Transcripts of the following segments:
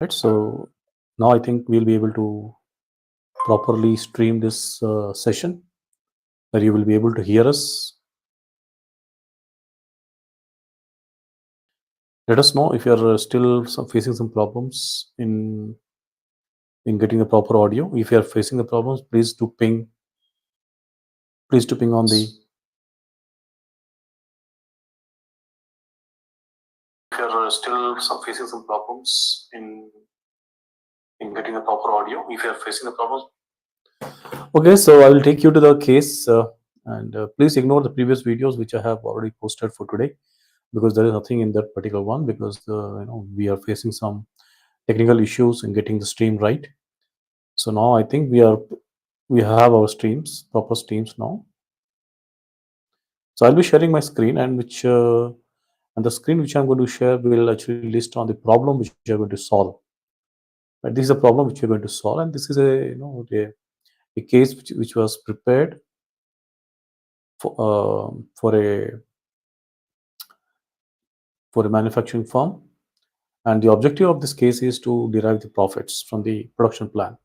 right? So now I think we'll be able to properly stream this session, that you will be able to hear us. Let us know if you're still facing some problems in getting the proper audio. If you are facing the problems, please do ping on the. If you're still facing some problems in getting the proper audio, if you are facing the problems. Okay, so I will take you to the case, and please ignore the previous videos which I have already posted for today, because there is nothing in that particular one, because we are facing some technical issues in getting the stream right. So now I think we have our streams, proper streams now. So I'll be sharing my screen, and the screen which I'm going to share will actually list on the problem which you're going to solve. Right? This is a problem which you're going to solve, and this is a case which was prepared for a manufacturing firm, and the objective of this case is to derive the profits from the production plan.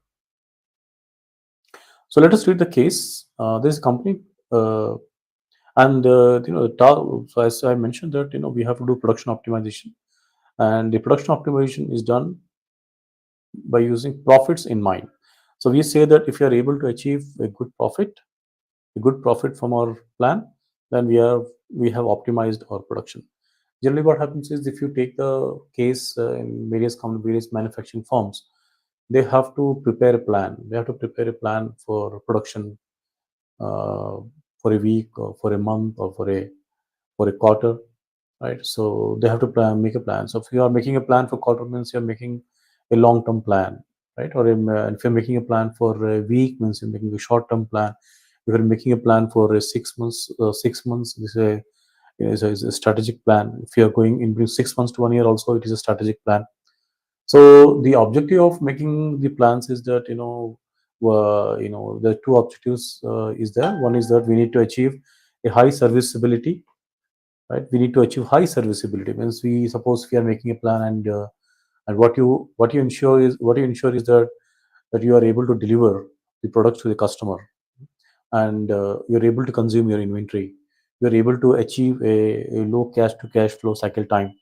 So let us read the case. This is a company, and so as I mentioned that we have to do production optimization, and the production optimization is done by using profits in mind. So we say that if you are able to achieve a good profit from our plan, then we have optimized our production. Generally, what happens is, if you take the case in various manufacturing firms, they have to prepare a plan. They have to prepare a plan for production, uh, for a week or for a month or for a quarter, right? So they have to make a plan. So if you are making a plan for quarter, means you're making a long-term plan, right? Or if you're making a plan for a week, means you're making a short-term plan. If you're making a plan for 6 months, 6 months, this is a strategic plan. If you're going in between 6 months to 1 year, also it is a strategic plan. So the objective of making the plans is that the two objectives is there. One is that we need to achieve a high serviceability, right? We need to achieve high serviceability. Means, we suppose we are making a plan, and what you ensure is that you are able to deliver the products to the customer, and you're able to consume your inventory. You're able to achieve a low cash to cash flow cycle time,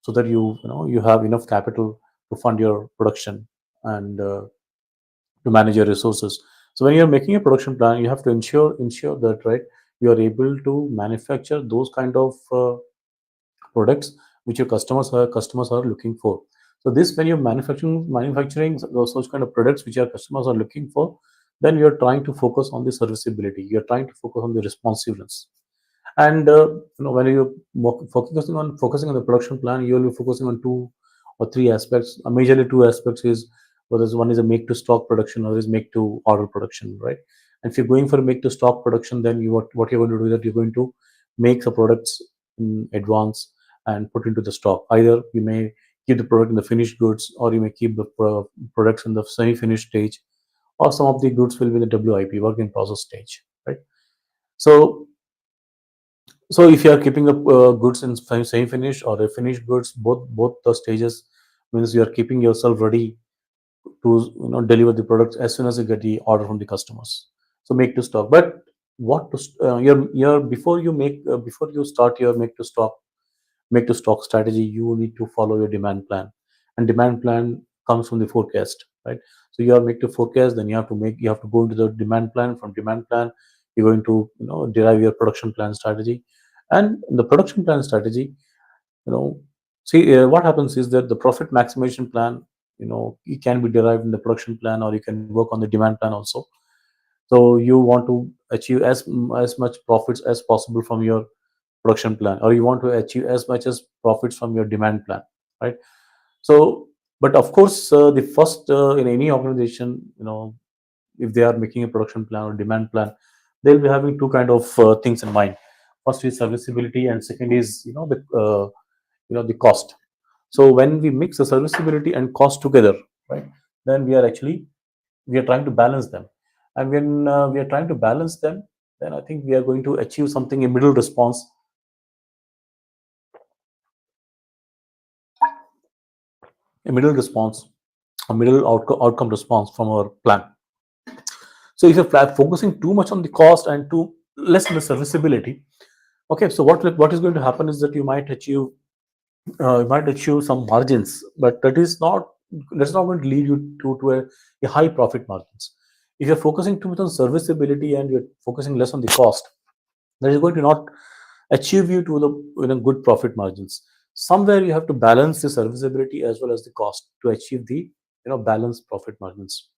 so that you have enough capital to fund your production, and to manage your resources. So when you're making a production plan, you have to ensure that, right, you are able to manufacture those kind of products which your customers are looking for. So this, when you're manufacturing those kind of products which your customers are looking for, then you're trying to focus on the serviceability. You're trying to focus on the responsiveness. And when you're focusing on the production plan, you'll be focusing on two or three aspects. Majorly two aspects is, whether one is a make to stock production, or is make to order production, right? And if you're going for a make to stock production, then what you're going to do is that you're going to make the products in advance and put into the stock. Either you may keep the product in the finished goods, or you may keep the products in the semi-finished stage, or some of the goods will be in the WIP, work in process stage, right? So if you are keeping the goods in semi-finished or a finished goods, both the stages, means you are keeping yourself ready to deliver the products as soon as you get the order from the customers. So make to stock. But what to your before you start your make to stock strategy, you need to follow your demand plan, and demand plan comes from the forecast, right? So you have make to forecast, then you have to go into the demand plan. From demand plan, you're going to derive your production plan strategy. And in the production plan strategy, you know see, what happens is that the profit maximization plan, it can be derived in the production plan, or you can work on the demand plan also. So you want to achieve as much profits as possible from your production plan, or you want to achieve as much as profits from your demand plan, right? So, but of course, the first, in any organization, if they are making a production plan or demand plan, they'll be having two kind of things in mind. First is serviceability, and second is the cost. So when we mix the serviceability and cost together, right, then we are trying to balance them. And when we are trying to balance them, then I think we are going to achieve something, a middle response. a middle response, a middle outcome response from our plan. So if you're focusing too much on the cost and too less on the serviceability, okay, so what is going to happen is that you might achieve some margins, but that's not going to lead you to a high profit margins. If you're focusing too much on serviceability and you're focusing less on the cost, that is going to not achieve you to the good profit margins. Somewhere you have to balance the serviceability as well as the cost to achieve the balanced profit margins.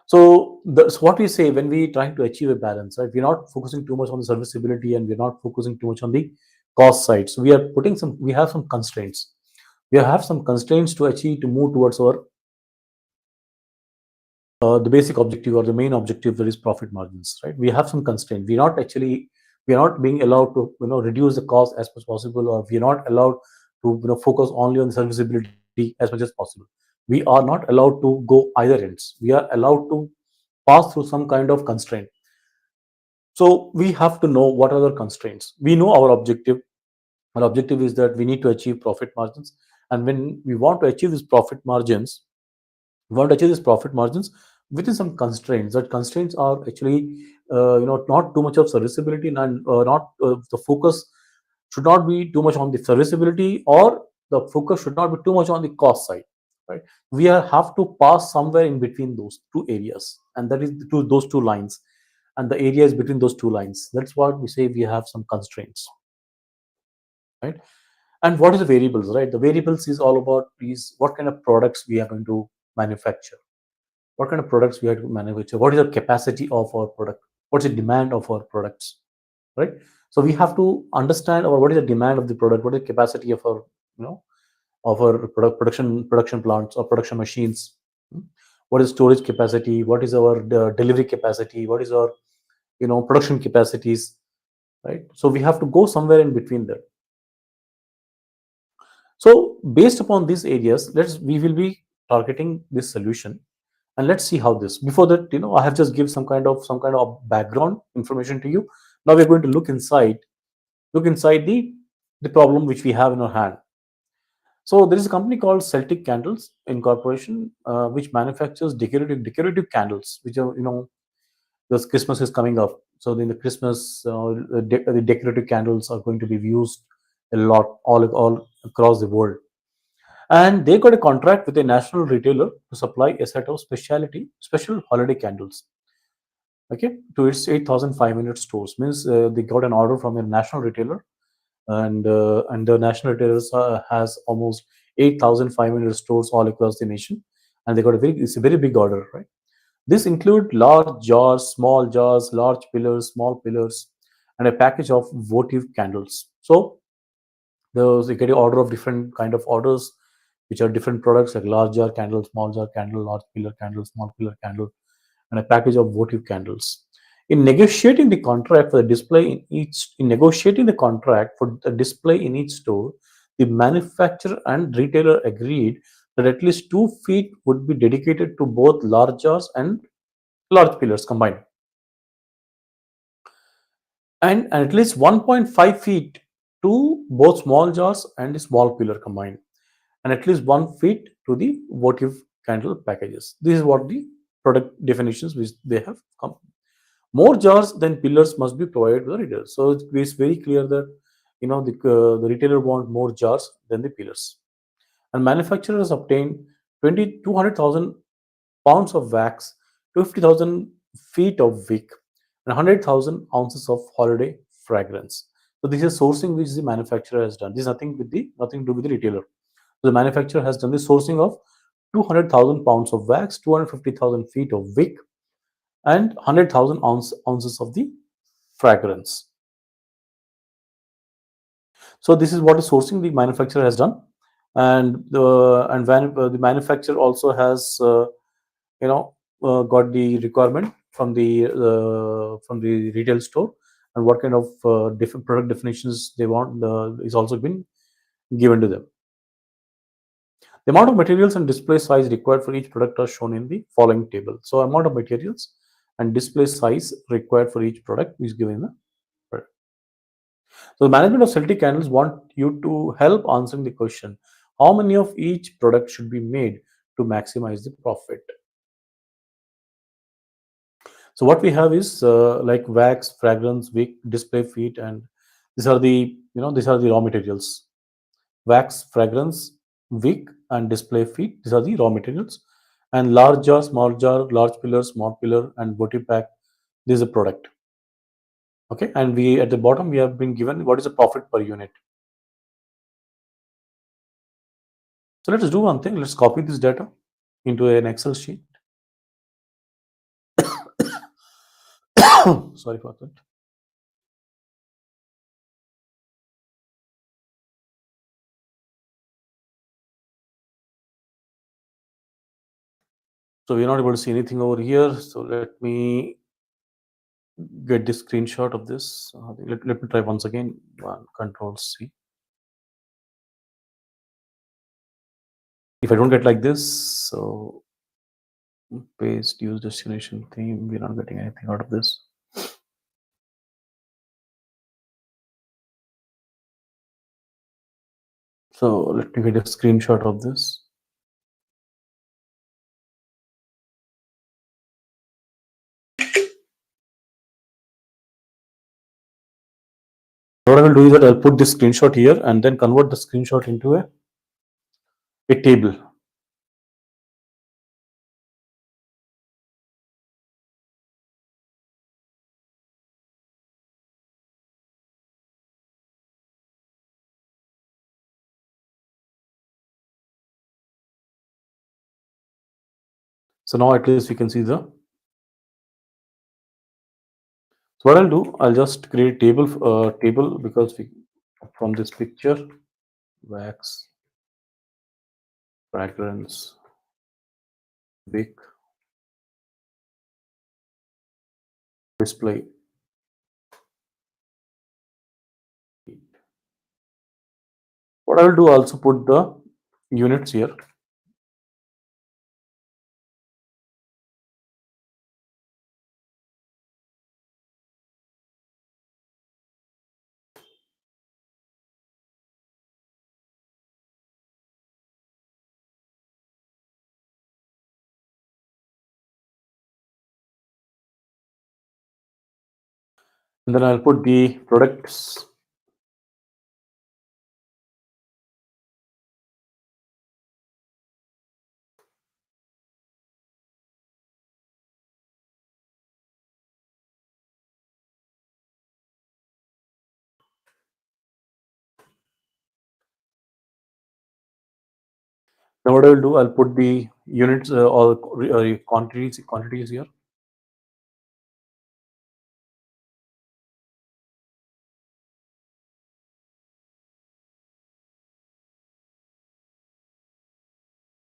So that's what we say when we trying to achieve a balance, right? We're not focusing too much on the serviceability and we're not focusing too much on the cost side. So we have some constraints. We have some constraints to achieve to move towards our the basic objective or the main objective, that is profit margins, right? We have some constraint. We are not being allowed to reduce the cost as much as possible, or we are not allowed to focus only on serviceability as much as possible. We are not allowed to go either ends. We are allowed to pass through some kind of constraint. So we have to know what are the constraints. We know our objective. Our objective is that we need to achieve profit margins, and when we want to achieve these profit margins, we want to achieve these profit margins within some constraints. That constraints are actually not too much of serviceability, and not the focus should not be too much on the serviceability, or the focus should not be too much on the cost side, right? Have to pass somewhere in between those two areas, and that is those two lines, and the area is between those two lines. That's what we say we have some constraints, right? And what is the variables, right? The variables is all about is what kind of products we are going to manufacture, what kind of products we have to manufacture, what is the capacity of our product, what's the demand of our products, right? So we have to understand what is the demand of the product, what is the capacity of our of our production plants or production machines. Hmm? What is storage capacity, what is our delivery capacity, what is our production capacities, right? So we have to go somewhere in between there. So based upon these areas, we will be targeting this solution, and let's see how this. Before that, I have just give some kind of background information to you. Now we're going to look inside the problem which we have in our hand. So there is a company called Celtic Candles Incorporation, which manufactures decorative candles, which are this Christmas is coming up. So in the Christmas, the decorative candles are going to be used a lot all across the world. And they got a contract with a national retailer to supply a set of special holiday candles, okay, to its 8,500 stores. Means they got an order from a national retailer, and the national retailers has almost 8,500 stores all across the nation, and they got it's a very big order, right? This include large jars, large pillars, small pillars, and a package of votive candles. So those you get an order of different kind of orders, which are different products like large jar candle, small jar candle, large pillar candle, small pillar candle, and a package of votive candles. In negotiating the contract for the display in negotiating the contract for the display in each store, the manufacturer and retailer agreed that at least 2 feet would be dedicated to both large jars and large pillars combined, and at least 1.5 feet to both small jars and the small pillar combined, and at least 1 feet to the votive candle packages. This is what the product definitions which they have come. More jars than pillars must be provided to the retailer. So it's very clear that the retailer want more jars than the pillars. And manufacturers obtain 200,000 pounds of wax, 50,000 feet of wick, and 100,000 ounces of holiday fragrance. So this is sourcing which the manufacturer has done. This is nothing to do with the retailer. So the manufacturer has done the sourcing of 200,000 pounds of wax, 250,000 feet of wick, and 100,000 ounces of the fragrance. So this is what the sourcing the manufacturer has done, and the manufacturer also has got the requirement from the retail store, and what kind of different product definitions they want is also been given to them. The amount of materials and display size required for each product are shown in the following table. So amount of materials and display size required for each product is given in the product. So the management of Celtic Candles want you to help answering the question: how many of each product should be made to maximize the profit. So what we have is like wax, fragrance, wick, display feet, and these are the raw materials. Wax, fragrance, wick, and display feet. These are the raw materials. And large jar, large pillar, small pillar, and booty pack. This is a product. Okay, and we at the bottom we have been given what is the profit per unit. So let's do one thing. Let's copy this data into an Excel sheet. Sorry for that. So we're not able to see anything over here. So let me get the screenshot of this. Let me try once again. Control C. If I don't get like this, so paste, use destination theme. We're not getting anything out of this. So let me get a screenshot of this. What I will do is that I'll put this screenshot here and then convert the screenshot into a table. So now at least we can see the. So what I'll do, I'll just create a table because from this picture, wax, fragrance, wick, display. What I will do, also put the units here. And then I'll put the products. Now what I will do, I'll put the units or quantities here.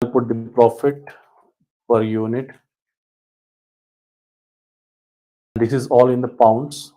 I'll put the profit per unit. This is all in the pounds.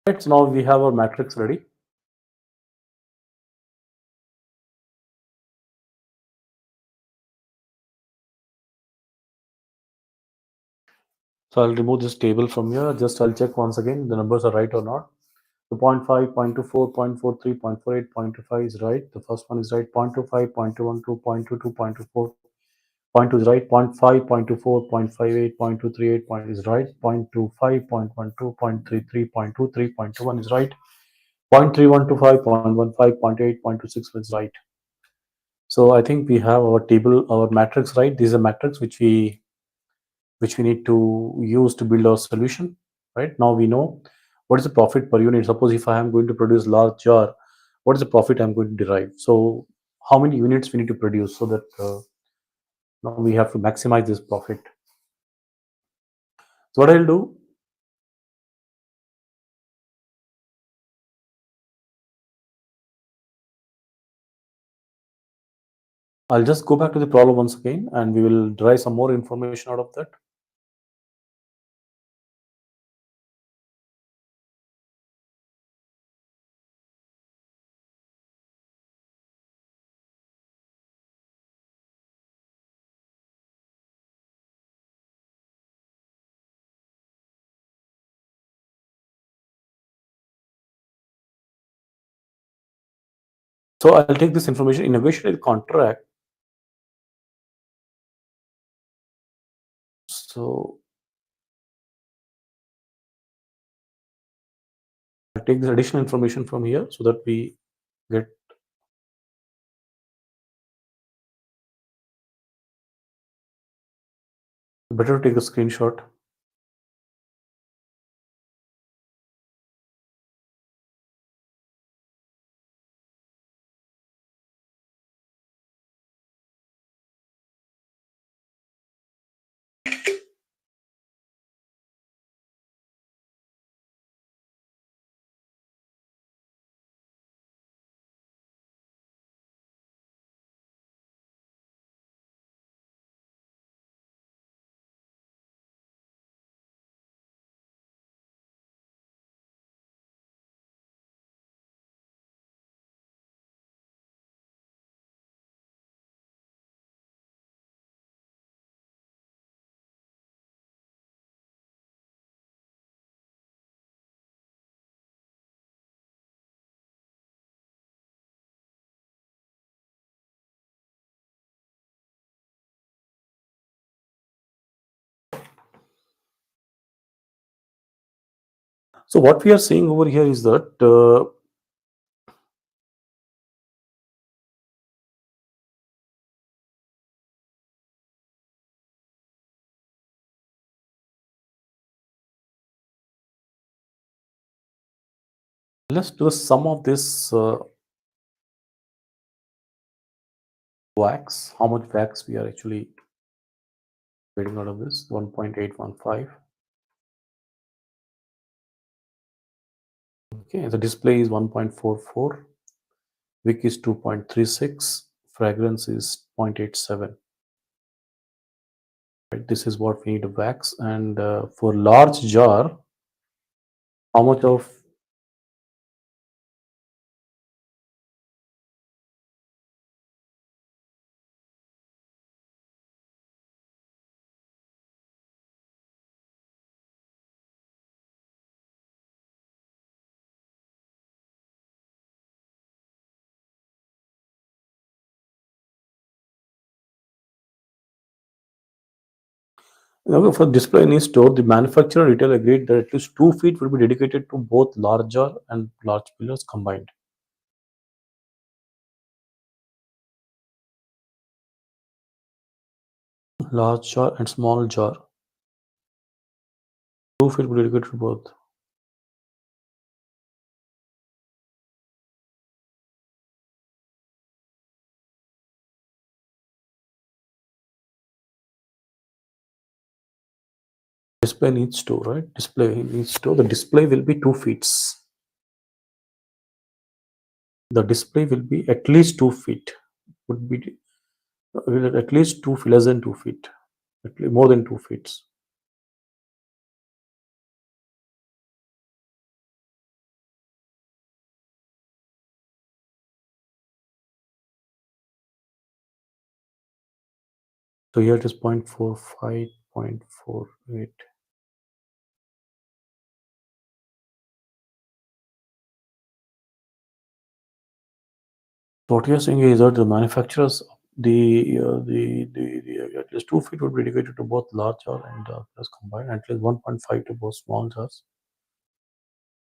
Right, so now we have our matrix ready. So I'll remove this table from here. Just I'll check once again the numbers are right or not. So 0.5, 0.24, 0.43, 0.48, 0.25 is right. The first one is right. 0.25, 0.212, 0.22, 0.24. Point 2 is right. 0.5, 0.24, 0.58, 0.238 point is right. 0.25, 0.12, 0.33, 0.23, 0.21 is right. 0.3125, 0.15, 0.8, 0.26 is right. So I think we have our table, our matrix right. This is a matrix which we need to use to build our solution. right? Now we know what is the profit per unit. Suppose if I am going to produce large jar, what is the profit I'm going to derive? So how many units we need to produce so that now we have to maximize this profit. So what I'll do, I'll just go back to the problem once again and we will derive some more information out of that. So I'll take this information in negotiated contract. So I'll take this additional information from here so that we get better to take a screenshot. So what we are seeing over here is that let's do some of this wax. How much wax we are actually getting out of this? 1.815. Okay, the display is 1.44, wick is 2.36, fragrance is 0.87. Right, this is what we need to wax. And for large jar, how much of for display in store, the manufacturer retail agreed that at least 2 feet will be dedicated to both large jar and large pillars combined. Large jar and small jar. 2 feet will be dedicated to both. Display needs to, right? Display needs to. The display will be 2 feet. The display will be at least 2 feet. Would be at least less than 2 feet. At least more than 2 feet. So here it is 0.45, 0.48. So what you're saying is that the manufacturers, the at least 2 feet would be dedicated to both large jar and plus combined, at least 1.5 to both small jars,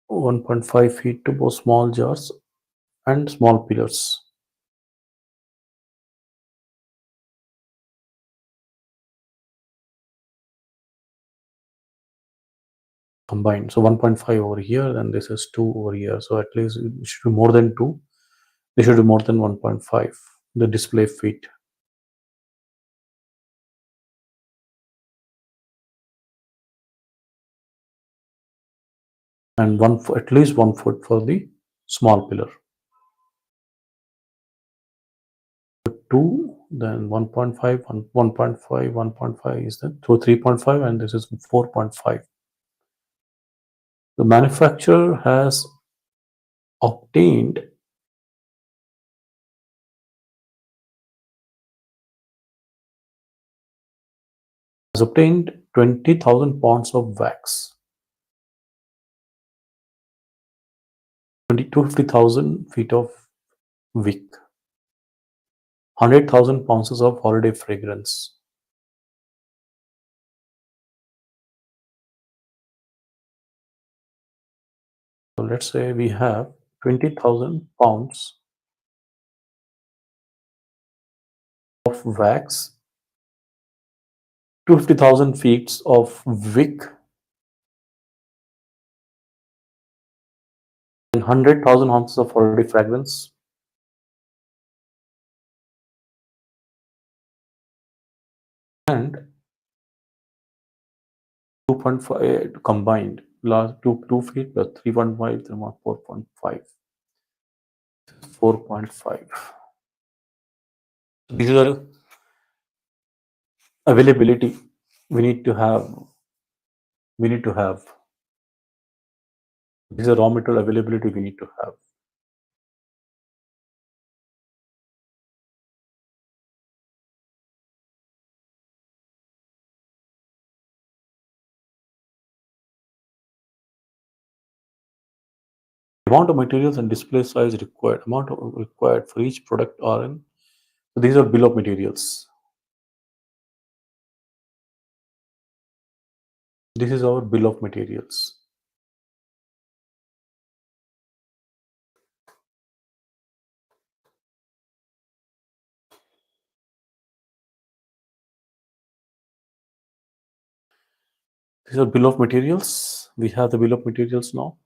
1.5 feet to both small jars and small pillars. combined. So 1.5 over here, then this is 2 over here. So at least it should be more than 2. They should be more than 1.5, the display feet. And at least 1 foot for the small pillar. 2, then 1.5, 1.5, 1.5 is then so 3.5, and this is 4.5. The manufacturer obtained has obtained 20,000 pounds of wax, 250,000 feet of wick, 100,000 pounds of holiday fragrance. So let's say we have 20,000 pounds of wax, 250,000 feet of wick, and 100,000 ounces of holiday fragrance. And 2.5 combined, last 2 feet plus 3.5, 4.5, 4.5. These are availability we need to have. We need to have. This is a raw material availability we need to have. Amount of materials and display size required. Amount required for each product are in. So these are bill of materials. This is our bill of materials. These are bill of materials. We have the bill of materials now,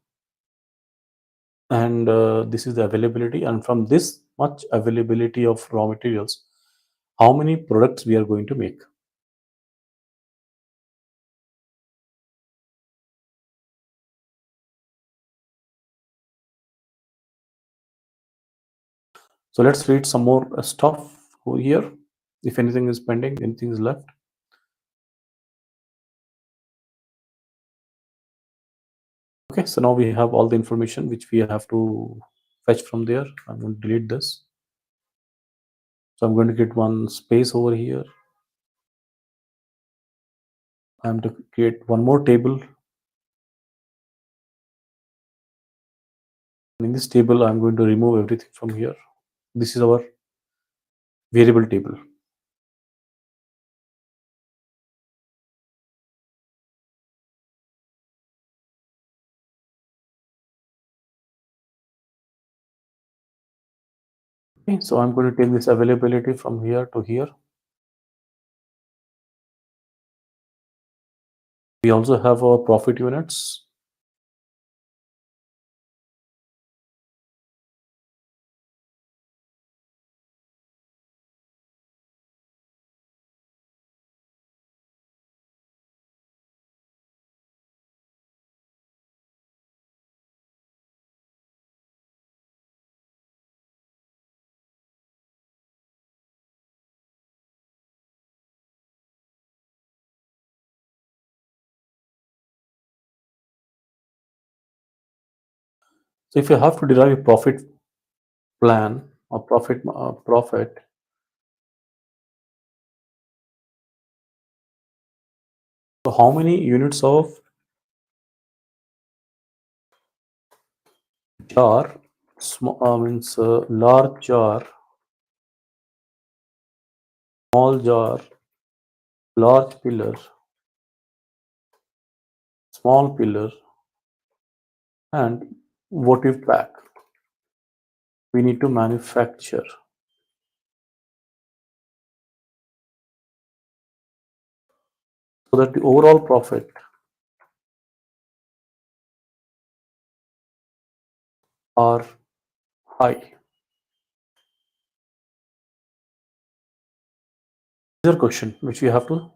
and this is the availability. And from this much availability of raw materials, how many products we are going to make. So let's read some more stuff over here. If anything is pending, anything is left. Okay, so now we have all the information which we have to fetch from there. I'm going to delete this. So I'm going to get one space over here. I'm to create one more table. In this table, I'm going to remove everything from here. This is our variable table. Okay, so I'm going to take this availability from here to here. We also have our profit units. So if you have to derive a profit plan or profit, so how many units of jar, means large jar, small jar, large pillar, small pillar, and votive pack we need to manufacture, so that the overall profit are high. These are question which we have to.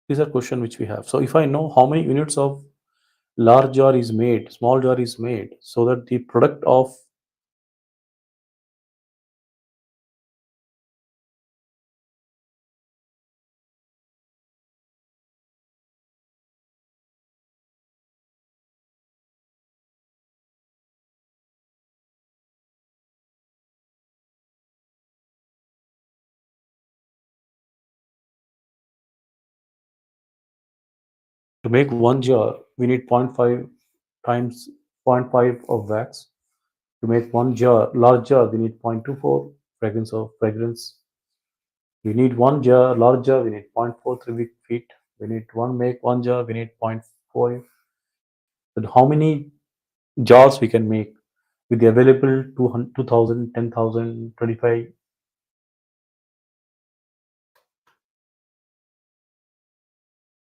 These are question which we have. So if I know how many units of large jar is made, small jar is made, so that the product of to make one jar, we need zero point 0.5 times zero point 0.5 of wax. To make one jar, large jar, we need 0.24 fragrance of fragrance. We need one jar, large jar, we need 0.43 feet. We need make one jar, we need zero point 0.4. But how many jars we can make with the available 200, 2000, 10,000, 25,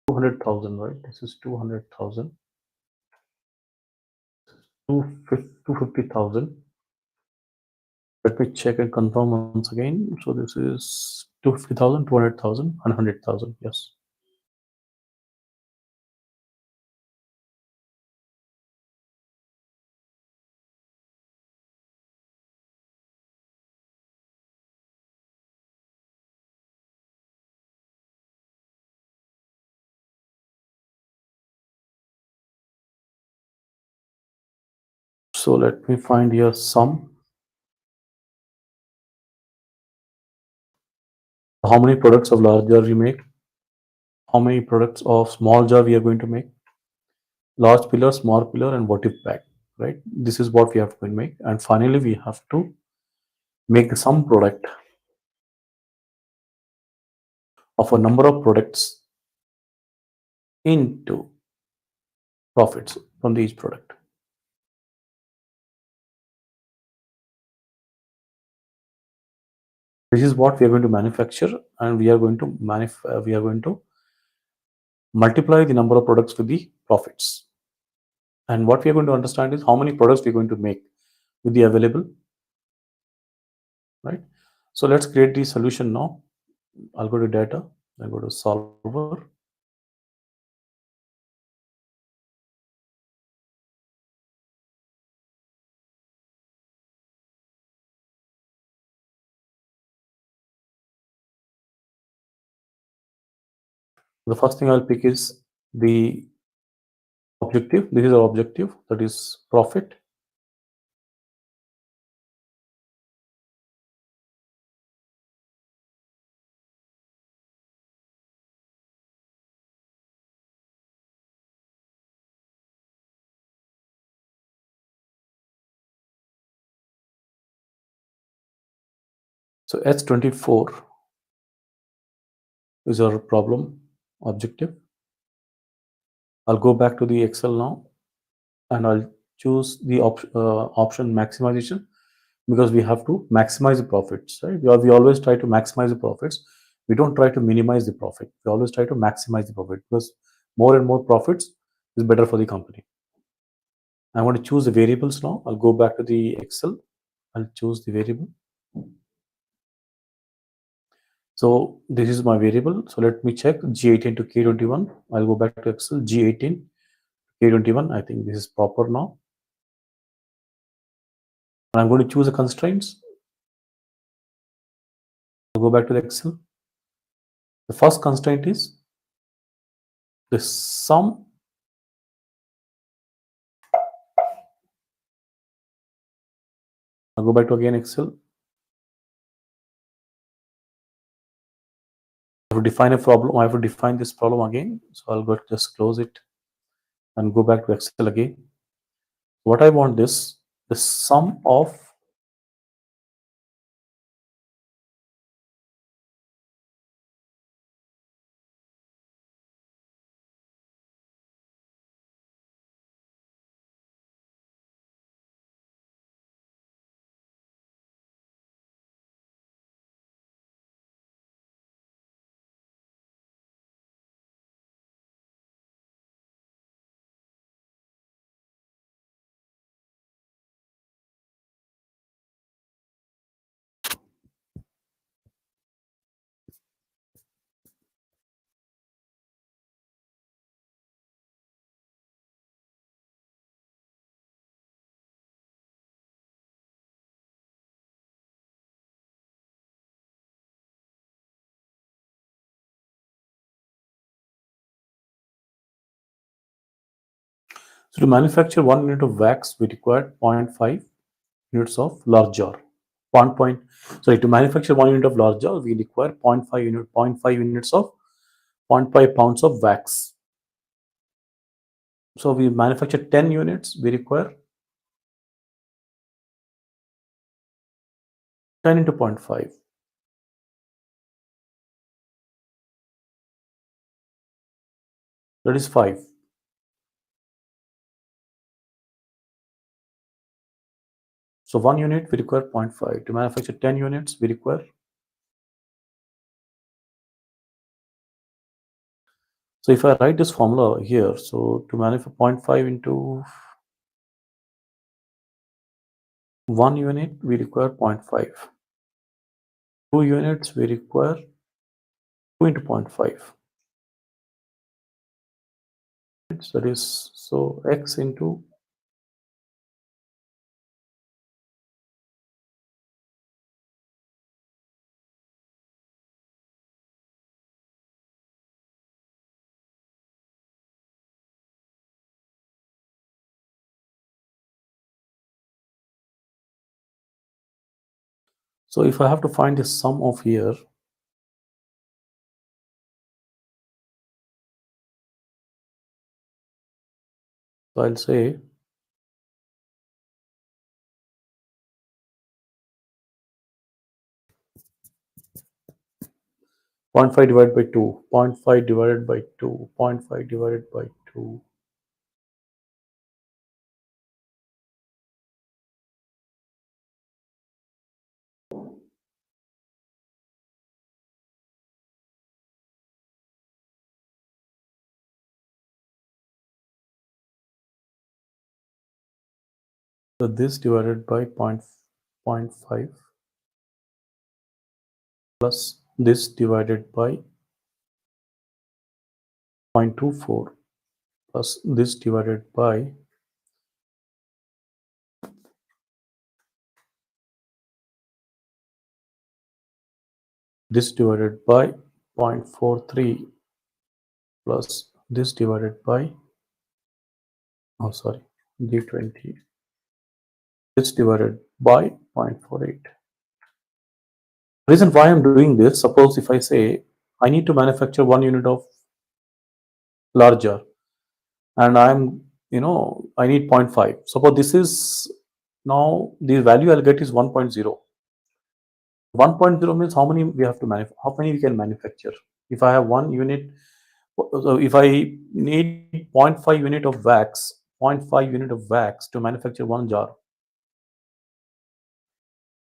200,000, right? This is 200,000, 250,000. Let me check and confirm once again. So this is 250,000, 200,000, and 100,000. Yes. So let me find here sum. How many products of large jar we make? How many products of small jar we are going to make? Large pillar, small pillar, and what if bag, right? This is what we have to make. And finally, we have to make the sum product of a number of products into profits from each product. This is what we are going to manufacture, and we are going to multiply the number of products with the profits. And what we are going to understand is how many products we are going to make with the available, right? So let's create the solution now. I'll go to data, I'll go to solver. The first thing I'll pick is the objective. This is our objective, that is profit. So H24 is our problem objective. I'll go back to the Excel now, and I'll choose the option maximization, because we have to maximize the profits, right? We always try to maximize the profits. We don't try to minimize the profit. We always try to maximize the profit, because more and more profits is better for the company. I want to choose the variables now. I'll go back to the Excel. I'll choose the variable. So this is my variable. So let me check G18 to K21. I'll go back to Excel. G18, K21. I think this is proper now. And I'm going to choose the constraints. I'll go back to the Excel. The first constraint is the sum. I'll go back to again Excel. I have to define a problem. I have to define this problem again. So I'll go just close it and go back to Excel again. What I want is the sum of So to manufacture 1 unit of wax, we require zero point 0.5 units of large jar. Sorry, to manufacture 1 unit of large jar, we require zero point 0.5 units of zero point 0.5 pounds of wax. So we manufacture 10 units, we require 10 into zero point 0.5. That is 5. So 1 unit we require 0.5. To manufacture 10 units, we require. So if I write this formula here, so to manufacture 0.5 into 1 unit, we require 0.5. 2 units, we require 2 into 0.5. That is, so x into, so if I have to find the sum of here, so I'll say point 0.5 divided by 2, zero point 0.5 divided by 2, zero point 0.5 divided by 2. So this divided by 0.5 plus this divided by 0.24 plus this divided by this divided by 0.43 plus this divided by, oh sorry, d20, this divided by 0.48. Reason why I'm doing this, suppose if I say I need to manufacture 1 unit of larger and I need 0.5. Suppose this is, now the value I'll get is 1.0. 1.0 means how many we have to how many we can manufacture. If I have 1 unit, so if I need zero point 0.5 unit of wax, zero point 0.5 unit of wax to manufacture one jar,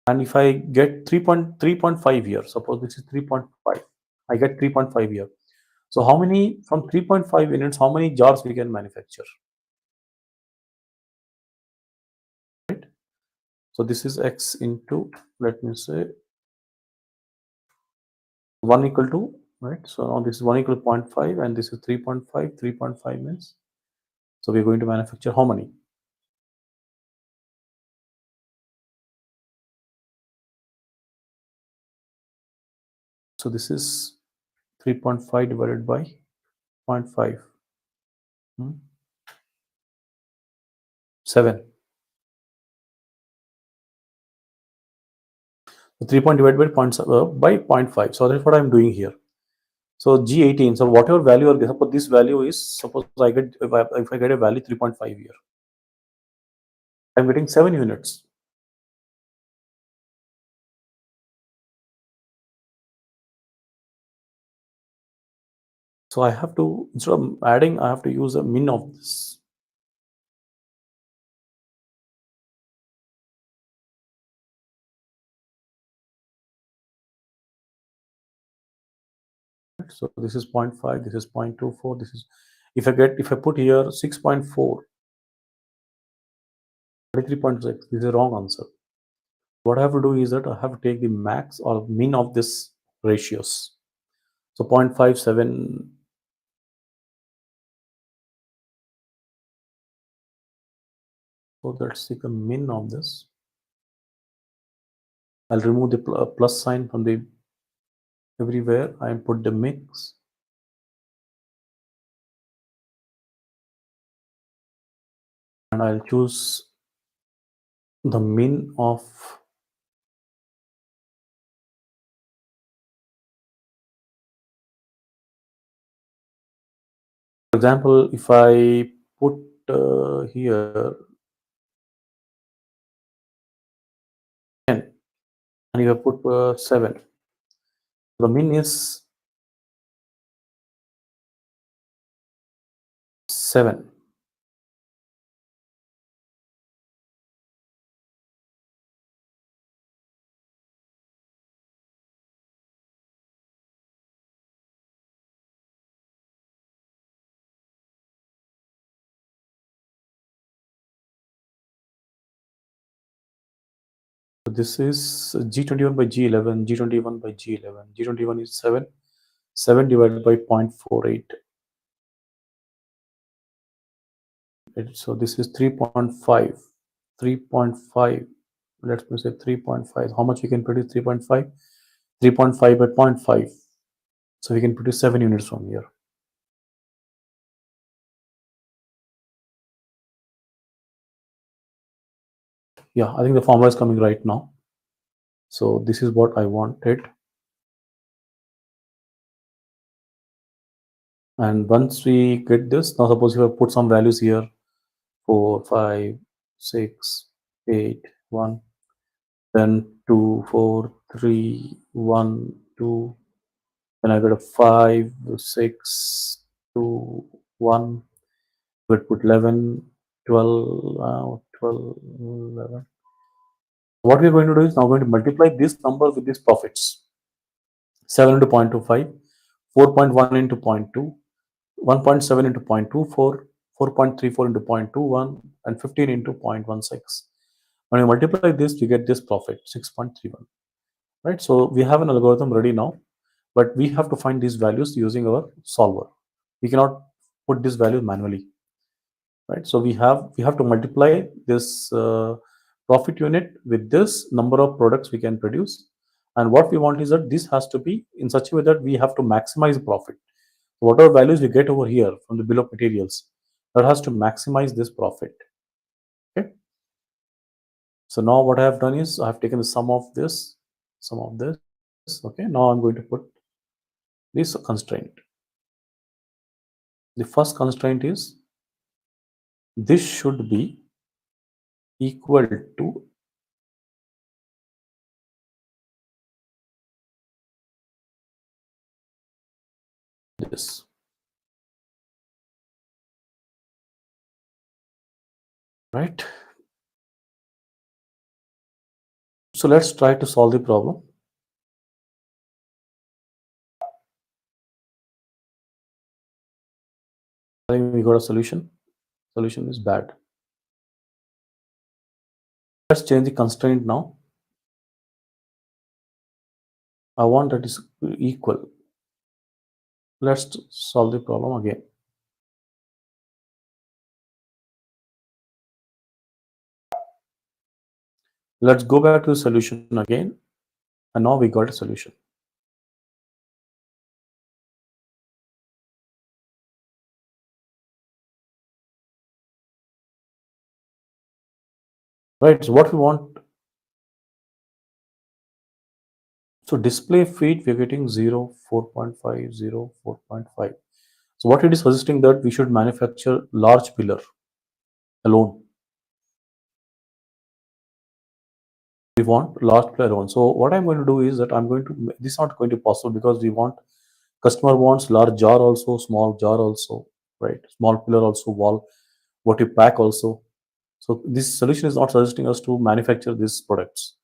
and if I get 3.5 here, suppose this is 3.5, I get 3.5 here. So how many, from 3.5 units, how many jars we can manufacture, right? So this is x into, let me say, 1 equal to, right? So now this is 1 equal to 0.5 and this is 3.5. 3.5 means, so we're going to manufacture how many? So this is 3.5 divided by 0.5. 7. So 3 point divided by by 0.5. So that's what I'm doing here. So G18. So whatever value or suppose this value is, suppose I get, if I get a value 3.5 here, I'm getting 7 units. So I have to, instead of adding, I have to use a min of this. So this is 0.5, this is 0.24, this is, if I put here 6.4, 33.6, this is a wrong answer. What I have to do is that I have to take the max or min of this ratios. So 0.57, so let's take a min of this. I'll remove the plus sign from the everywhere. I put the mix. and I'll choose the min of, for example, if I put here 10 and you have put 7, the min is 7. So this is G21 by G11, G21 by G11. G21 is 7. 7 divided by 0.48. So this is 3.5. 3.5. Let me say 3.5. How much we can produce? 3.5. 3.5 by 0.5. So we can produce 7 units from here. Yeah, I think the formula is coming right now. So this is what I wanted. And once we get this, now suppose you have put some values here, 4, 5, 6, 8, 1, then 2, 4, 3, 1, 2, then I got a 5, 6, 2, 1, would put 11, 12, 12, 11. What we're going to do is now going to multiply this number with these profits. 7 into 0.25, 4.1 into 0.2, 1.7 into 0.24, 4.34 into 0.21, and 15 into 0.16. When you multiply this, you get this profit, 6.31. Right? So we have an algorithm ready now, but we have to find these values using our solver. We cannot put this value manually. Right? So we have to multiply this profit unit with this number of products we can produce. And what we want is that this has to be in such a way that we have to maximize profit. Whatever values we get over here from the bill of materials, that has to maximize this profit. Okay. So now what I have done is I have taken the sum of this, sum of this. Okay. Now I'm going to put this constraint. The first constraint is this should be equal to this. Right. So let's try to solve the problem. I think we got a solution. Solution is bad. Let's change the constraint now. I want that is equal. Let's solve the problem again. Let's go back to the solution again. And now we got a solution. Right. So what we want. So display feed, we're getting 0, 4.5, 0, 4.5. So what it is suggesting that we should manufacture large pillar alone. We want large pillar alone. So what I'm going to do is that this is not going to be possible because customer wants large jar also, small jar also, right? Small pillar also, wall, what you pack also. So this solution is not suggesting us to manufacture these products.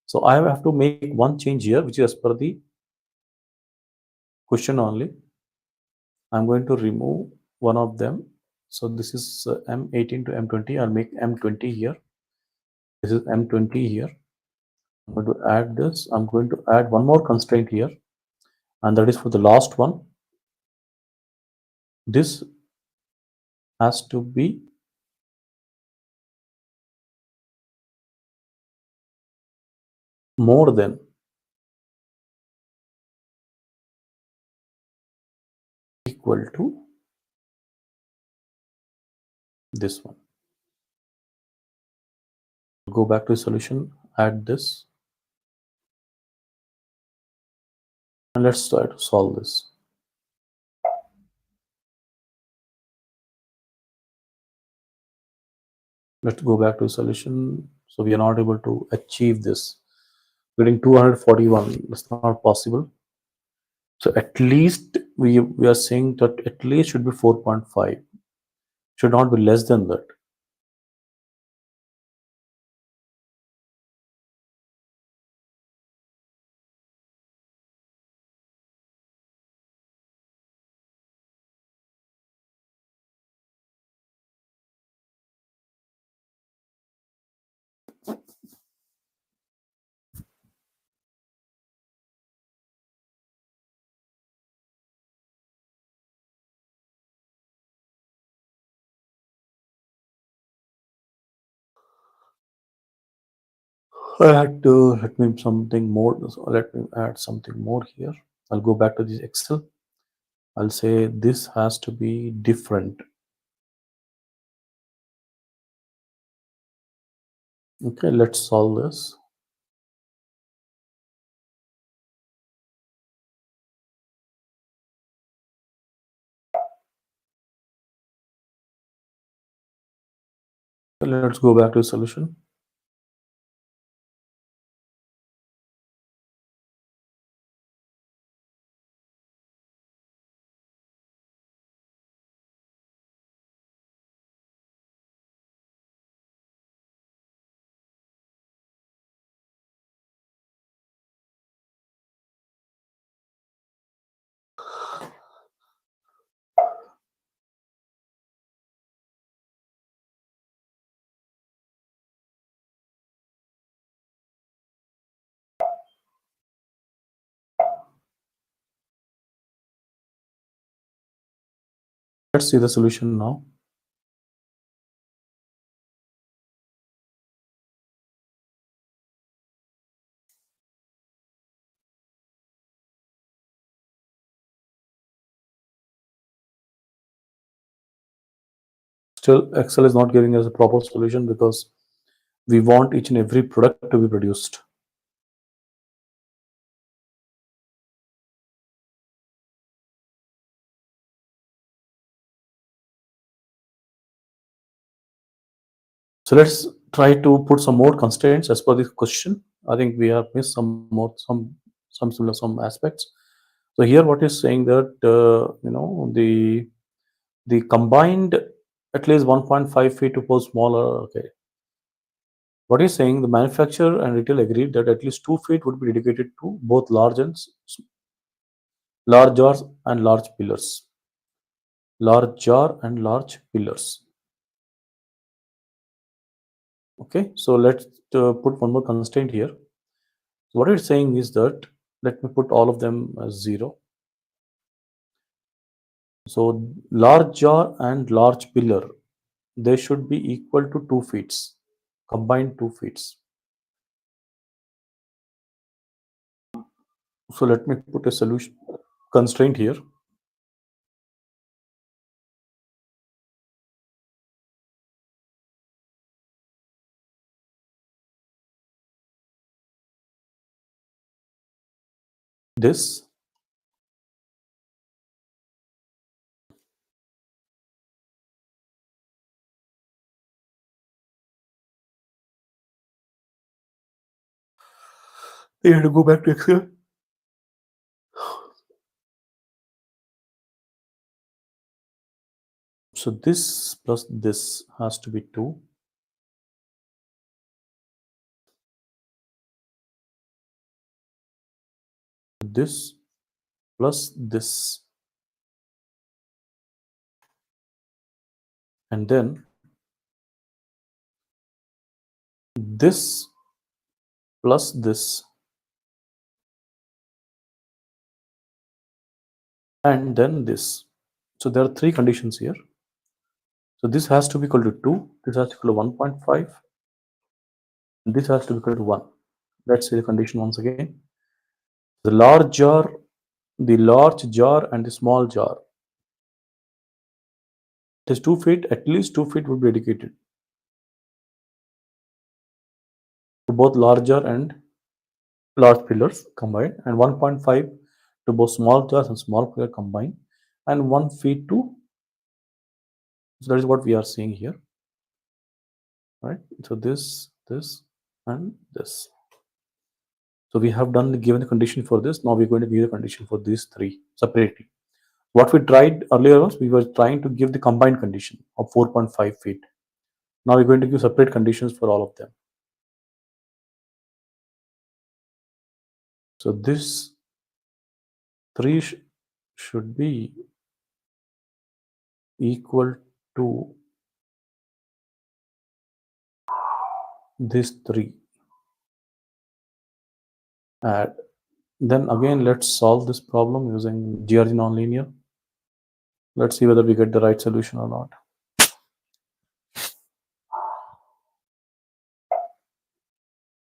So I have to make one change here, which is as per the question only. I'm going to remove one of them. So this is M18 to M20. I'll make M20 here. This is M20 here. I'm going to add this. I'm going to add one more constraint here, and that is for the last one. This has to be more than equal to this one. Go back to the solution, add this, and let's try to solve this. Let's go back to the solution. So we are not able to achieve this. Getting 241, that's not possible. So at least we are saying that at least should be 4.5, should not be less than that. I had to let me something more. So let me add something more here. I'll go back to this Excel. I'll say this has to be different. Okay, let's solve this. Let's go back to the solution. Let's see the solution now. Still, Excel is not giving us a proper solution because we want each and every product to be produced. So let's try to put some more constraints as per this question. I think we have missed some more some aspects. So here, what is saying that the combined at least 1.5 feet to go smaller. Okay, what is saying the manufacturer and retail agreed that at least 2 feet would be dedicated to both large jars and large pillars. Large jar and large pillars. Okay, so let's put one more constraint here. So what it's saying is that let me put all of them as 0. So large jar and large pillar, they should be equal to 2 feet, combined 2 feet. So let me put a solution constraint here. This you have to go back to Excel. So this plus this has to be 2. This plus this, and then this plus this, and then this. So there are 3 conditions here. So this has to be equal to 2, this has to be equal to 1.5, and this has to be equal to 1. Let's see the condition once again. The large jar and the small jar. It is 2 feet, at least 2 feet would be dedicated. both larger and large pillars combined, and 1.5 to both small jars and small pillar combined, and 1 feet to. So that is what we are seeing here, right? So this, and this. So we have done given the condition for this. Now we're going to give the condition for these three separately. What we tried earlier was we were trying to give the combined condition of 4.5 feet. Now we're going to give separate conditions for all of them. So this 3 should be equal to this 3. Add. Then again, let's solve this problem using GRG nonlinear. Let's see whether we get the right solution or not.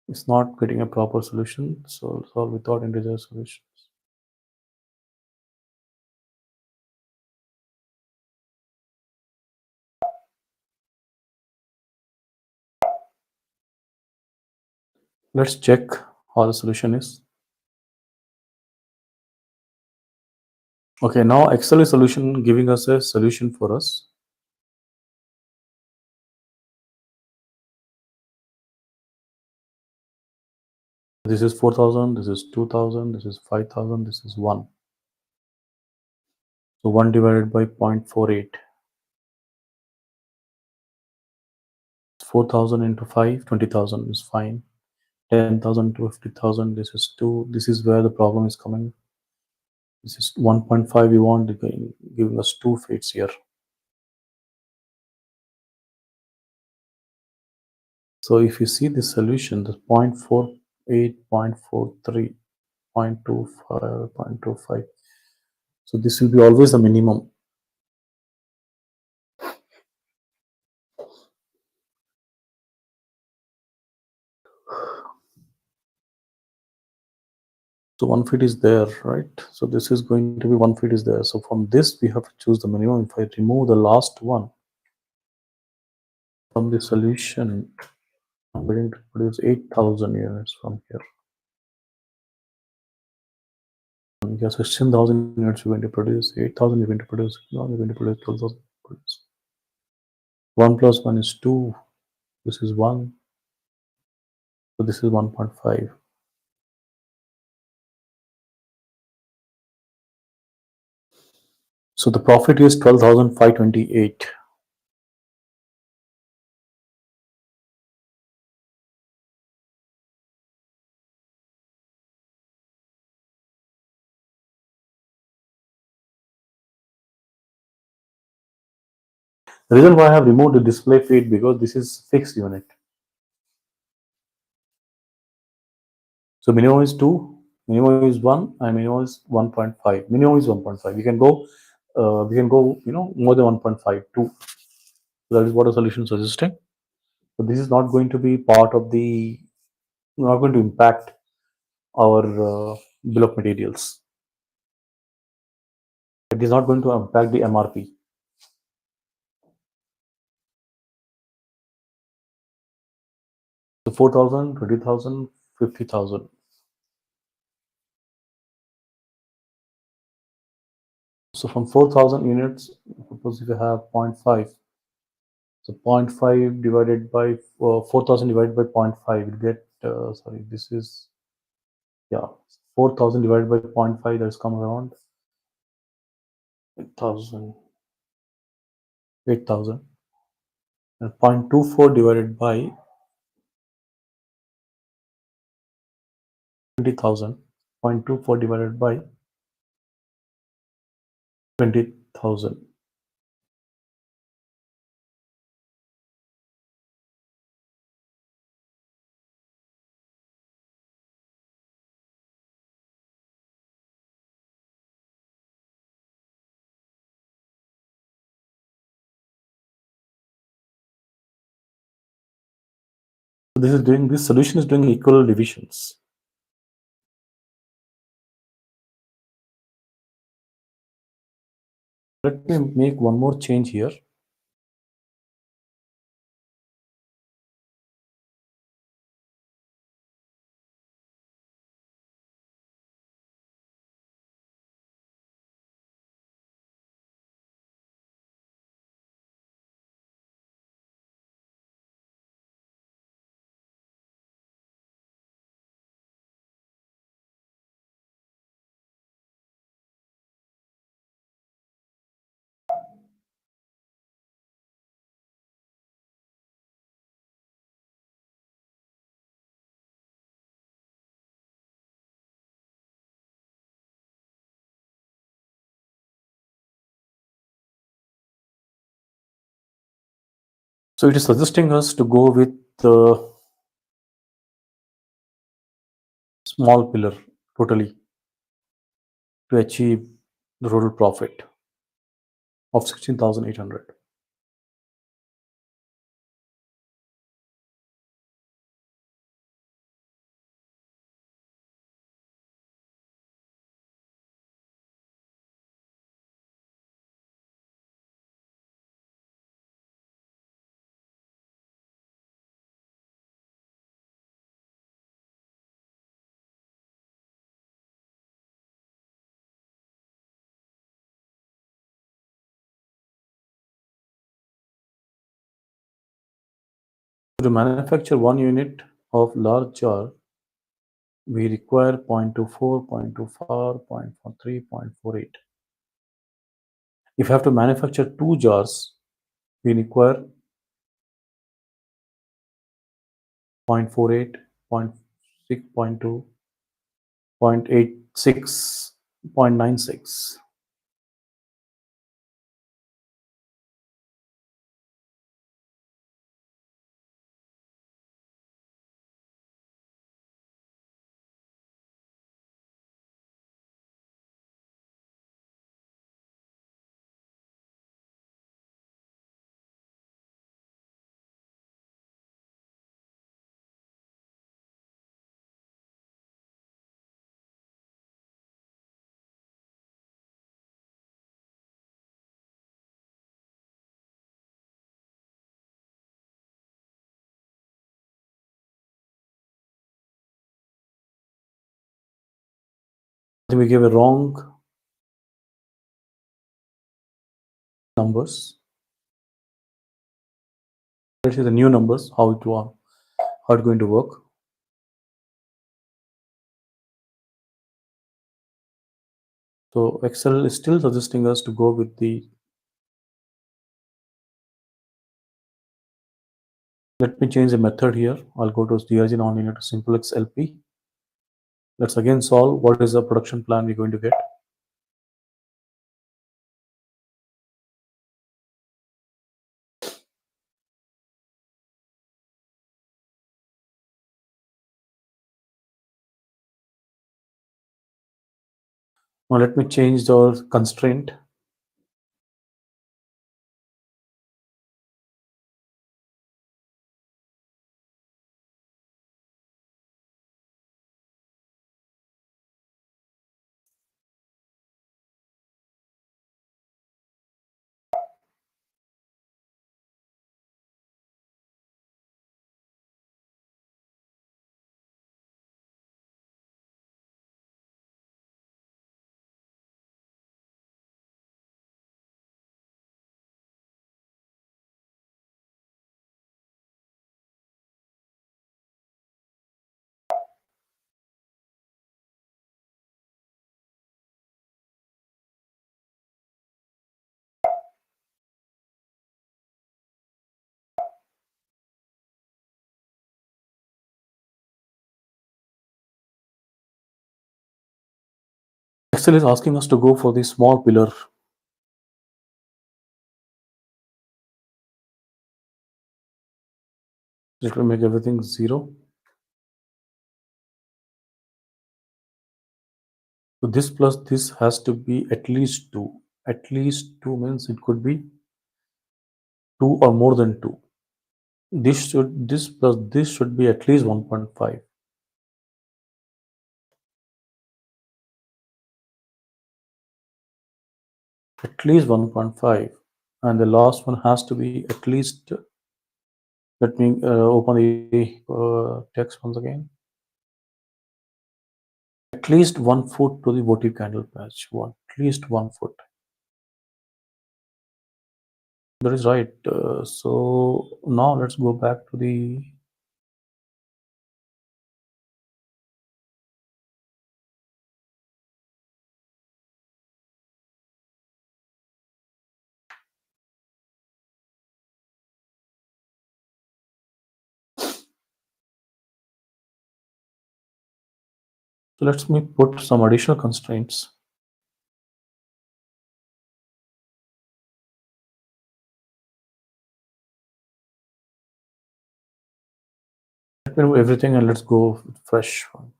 It's not getting a proper solution, so solve without integer solutions. Let's check how the solution is. Okay, now Excel is solution giving us a solution for us. This is 4,000, this is 2,000, this is 5,000, this is 1. So 1 divided by 0.48. 4,000 into 5, 20,000 is fine. 10,000 to 50,000, this is 2. This is where the problem is coming. This is 1.5, we want giving us 2 feet here. So if you see the solution, the 0.48, 0.43, 0.25, 0.25. So this will be always the minimum. So 1 feet is there, right? So this is going to be 1 feet is there. So from this, we have to choose the minimum. If I remove the last one from the solution, I'm going to produce 8,000 units from here. Yes, 16,000 units we're going to produce, 8,000 we're going to produce, now we're going to produce 12,000. 1 plus 1 is 2, this is 1, so this is 1.5. So the profit is 12,528. The reason why I have removed the display feed because this is fixed unit. So minimum is 2, minimum is 1, and minimum is 1.5. Minimum is 1.5. We can go, more than 1.5, 2. So that is what the solution is suggesting. So this is not going to be part of the, not going to impact our bill of materials. It is not going to impact the MRP. So 4,000, 20,000, 50,000. So from 4,000 units, suppose if you have 0.5, so 0.5 divided by 4,000 divided by 0.5, you'll get, sorry, this is, yeah, 4,000 divided by 0.5, that's come around 8,000. 8,000. And 0.24 divided by 20,000. 0.24 divided by 20,000. So this solution is doing equal divisions. Let me make one more change here. So it is suggesting us to go with the small pillar totally to achieve the total profit of 16,800. To manufacture one unit of large jar, we require 0.24, 0.24, 0.43, 0.48. If you have to manufacture two jars, we require 0.48, 0.6, 0.2, 0.86, 0.96. I think we gave a wrong numbers. Let's see the new numbers, how it's going to work. So Excel is still suggesting us to go with the, let me change the method here. I'll go to DRG nonlinear to simplex LP. Let's again solve what is the production plan we're going to get. Now let me change the constraint. Excel is asking us to go for the small pillar. It will make everything 0. So this plus this has to be at least 2. At least 2 means it could be 2 or more than 2. This plus this should be at least 1.5. At least 1.5. And the last one has to be at least, let me open the text once again. At least 1 foot to the votive candle patch. At least 1 foot. That is right. So now let's go back to the, so let me put some additional constraints. me remove everything and let's go with fresh one.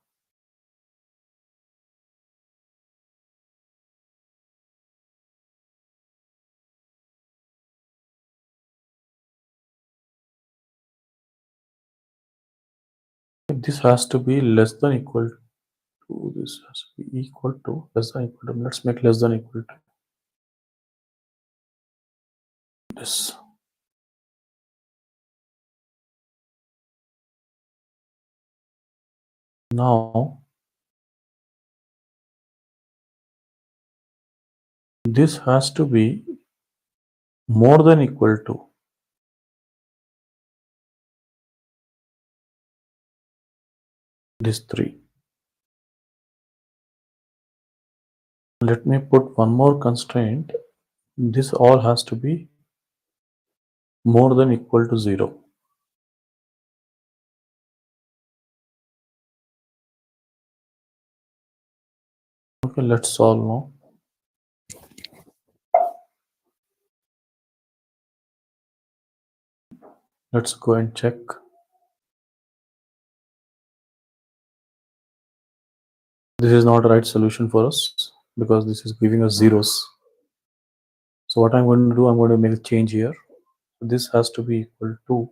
This has to be less than equal to, this has to be equal to, less than equal to, let's make less than equal to this. Now this has to be more than equal to this 3. Let me put one more constraint. This all has to be more than equal to 0. Okay, let's solve now. Let's go and check. This is not the right solution for us because this is giving us zeros. So what I'm going to do, I'm going to make a change here. This has to be equal to,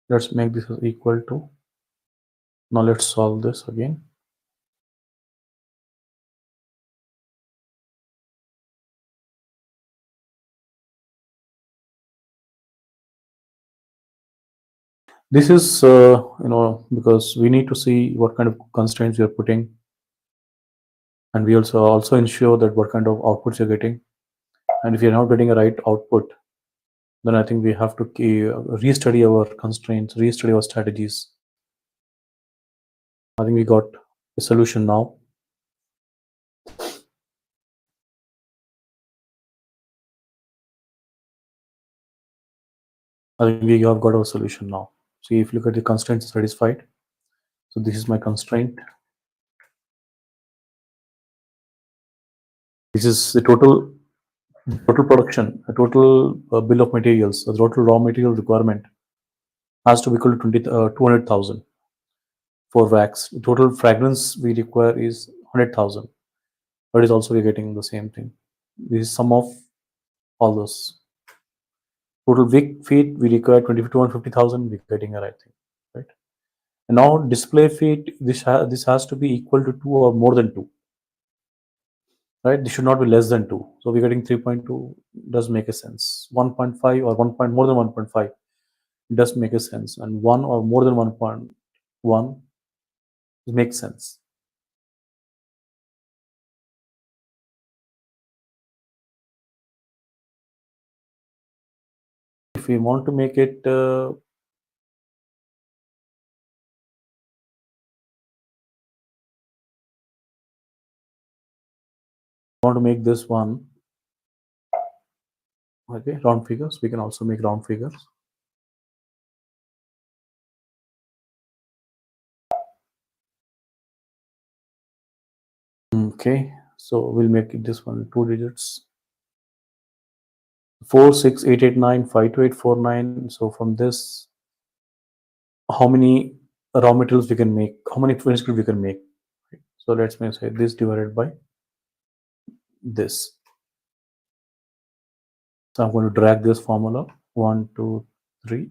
let's make this as equal to. Now let's solve this again. This is because we need to see what kind of constraints we are putting, and we also ensure that what kind of outputs you're getting. And if you're not getting a right output, then I think we have to restudy our constraints, restudy our strategies. I think we got a solution now. I think we have got our solution now. See, if you look at the constraints satisfied. So this is my constraint. This is the total production, a total bill of materials, the total raw material requirement has to be equal to 200,000 for wax. The total fragrance we require is 100,000. But is also we're getting the same thing. This is sum of all those. Total wick feet we require 250,000. We're getting a right thing, right? And now display feet. This has to be equal to 2 or more than 2, right? This should not be less than 2. So we're getting 3.2. Does make a sense. 1.5 or 1 point more than 1.5 does make a sense, and 1 or more than 1.1 makes sense. If we want to make it want to make this one, okay, round figures, we can also make round figures. Okay, so we'll make it this one 2 digits. 4 6 8 8 9 5 2 8 4 9. So from this, how many raw materials we can make, how many finished good we can make. So let's say this divided by this. So I'm going to drag this formula 1 2 3.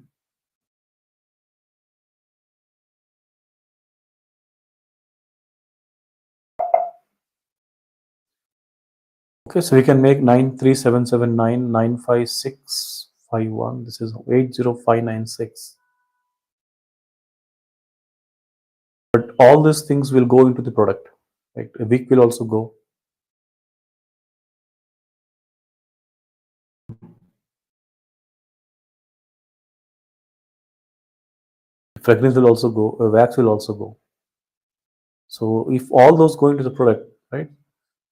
Okay, so we can make 93779 95651. This is 80596. But all these things will go into the product. Right? A wick will also go. Fragrance will also go. Wax will also go. So if all those go into the product, right?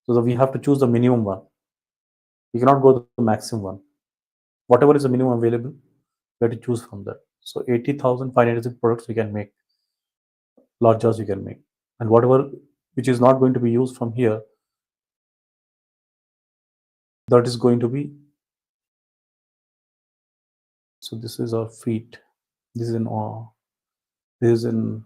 So we have to choose the minimum one. We cannot go to the maximum one. Whatever is the minimum available, we have to choose from that. So 80,596 products we can make, large jars we can make, and whatever which is not going to be used from here, that is going to be, so this is our feet, this is in this is in,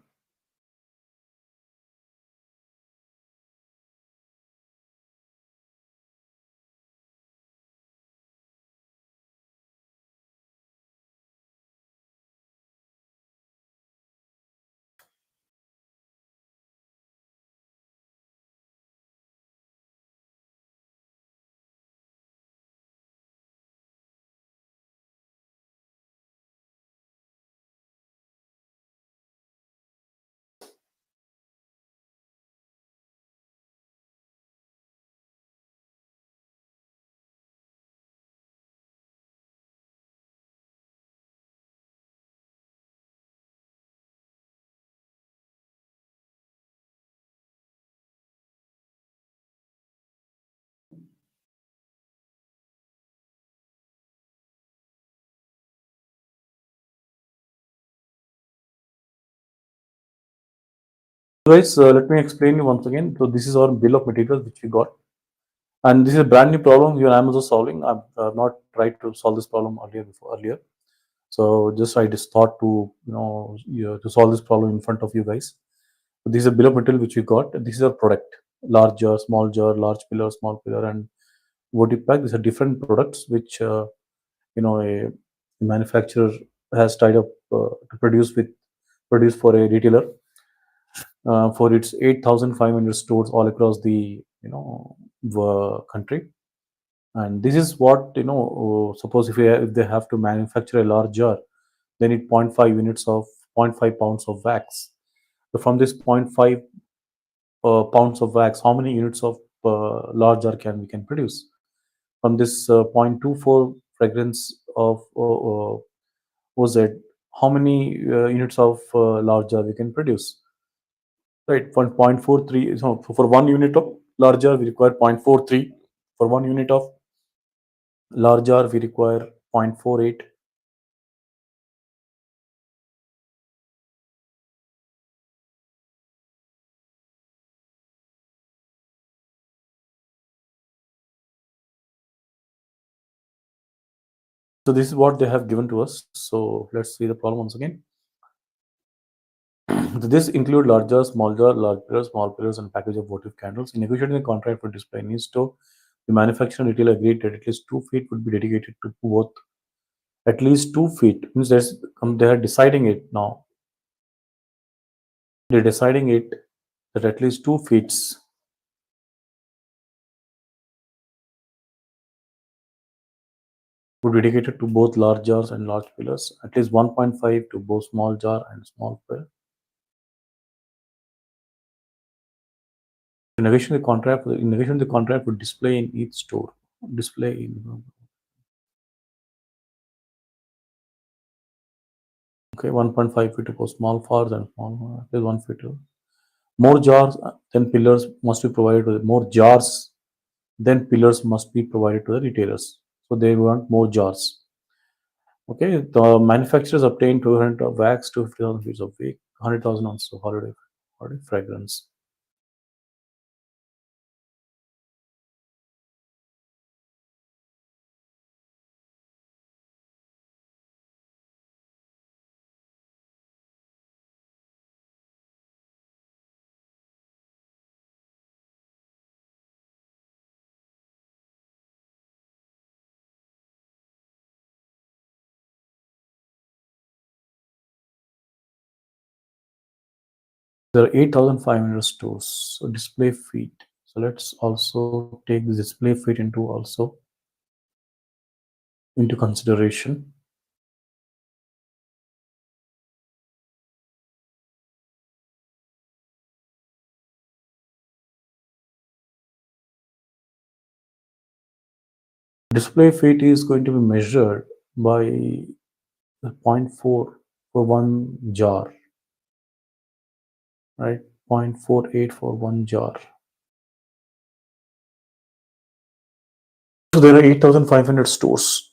guys, let me explain you once again. So this is our bill of materials which we got, and this is a brand new problem you and Amazon solving. I've not tried to solve this problem earlier. So I just thought to to solve this problem in front of you guys. So this is a bill of material which we got. This is our product: large jar, large pillar, small pillar, and votive pack. These are different products which a manufacturer has tied up to produce for a retailer for its 8,500 stores all across the country. And this is what suppose if they have to manufacture a large jar, they need zero point 0.5 units of zero point 0.5 pounds of wax. So from this zero point 0.5 pounds of wax, how many units of large jar can produce? From this 0.24 fragrance of OZ, how many units of large jar we can produce? Right, 1.43. So for 1 unit of large jar, we require 0.43. For 1 unit of large jar, we require 0.48. So this is what they have given to us. So let's see the problem once again. So this include large jar, large pillars, small pillars, and package of votive candles. In negotiating a contract for display in store, the manufacturer and retailer agreed that at least 2 feet would be dedicated to both. At least 2 feet means they are deciding it now. They're deciding it that at least 2 feet would be dedicated to both large jars and large pillars. At least 1.5 to both small jar and small pillar. In negotiation the contract would display in each store. Display in okay 1.5 feet for small fars and small 1 feet. More jars than pillars must be provided to more jars than pillars must be provided to the retailers. So they want more jars. Okay, the manufacturers obtain 200 of wax, 250,000 feet of wick, 100,000 ounces of holiday fragrance. There are 8,500 stores. So display feet. So let's also take the display feet into consideration. Display feet is going to be measured by zero point 0.4 for one jar, right? 0.48 for one jar. So there are 8,500 stores.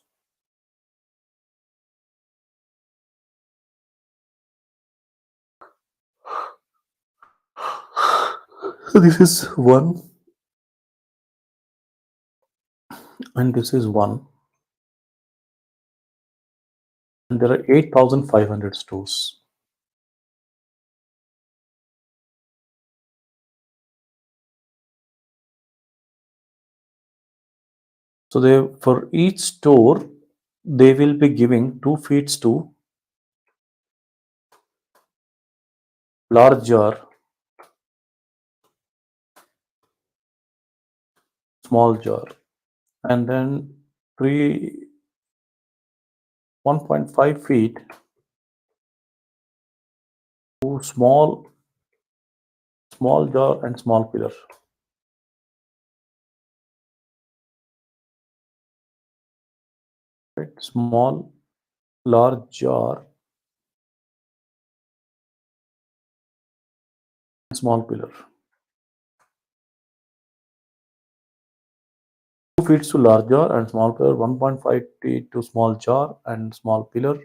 So this is one and this is 1, and there are 8,500 stores. So they, for each store, they will be giving 2 feeds to large jar, small jar, and then 3 1.5 feet to small jar and small pillar. Right? Small, large jar, small pillar. 2 feet to large jar and small pillar, 1.5 feet to small jar and small pillar,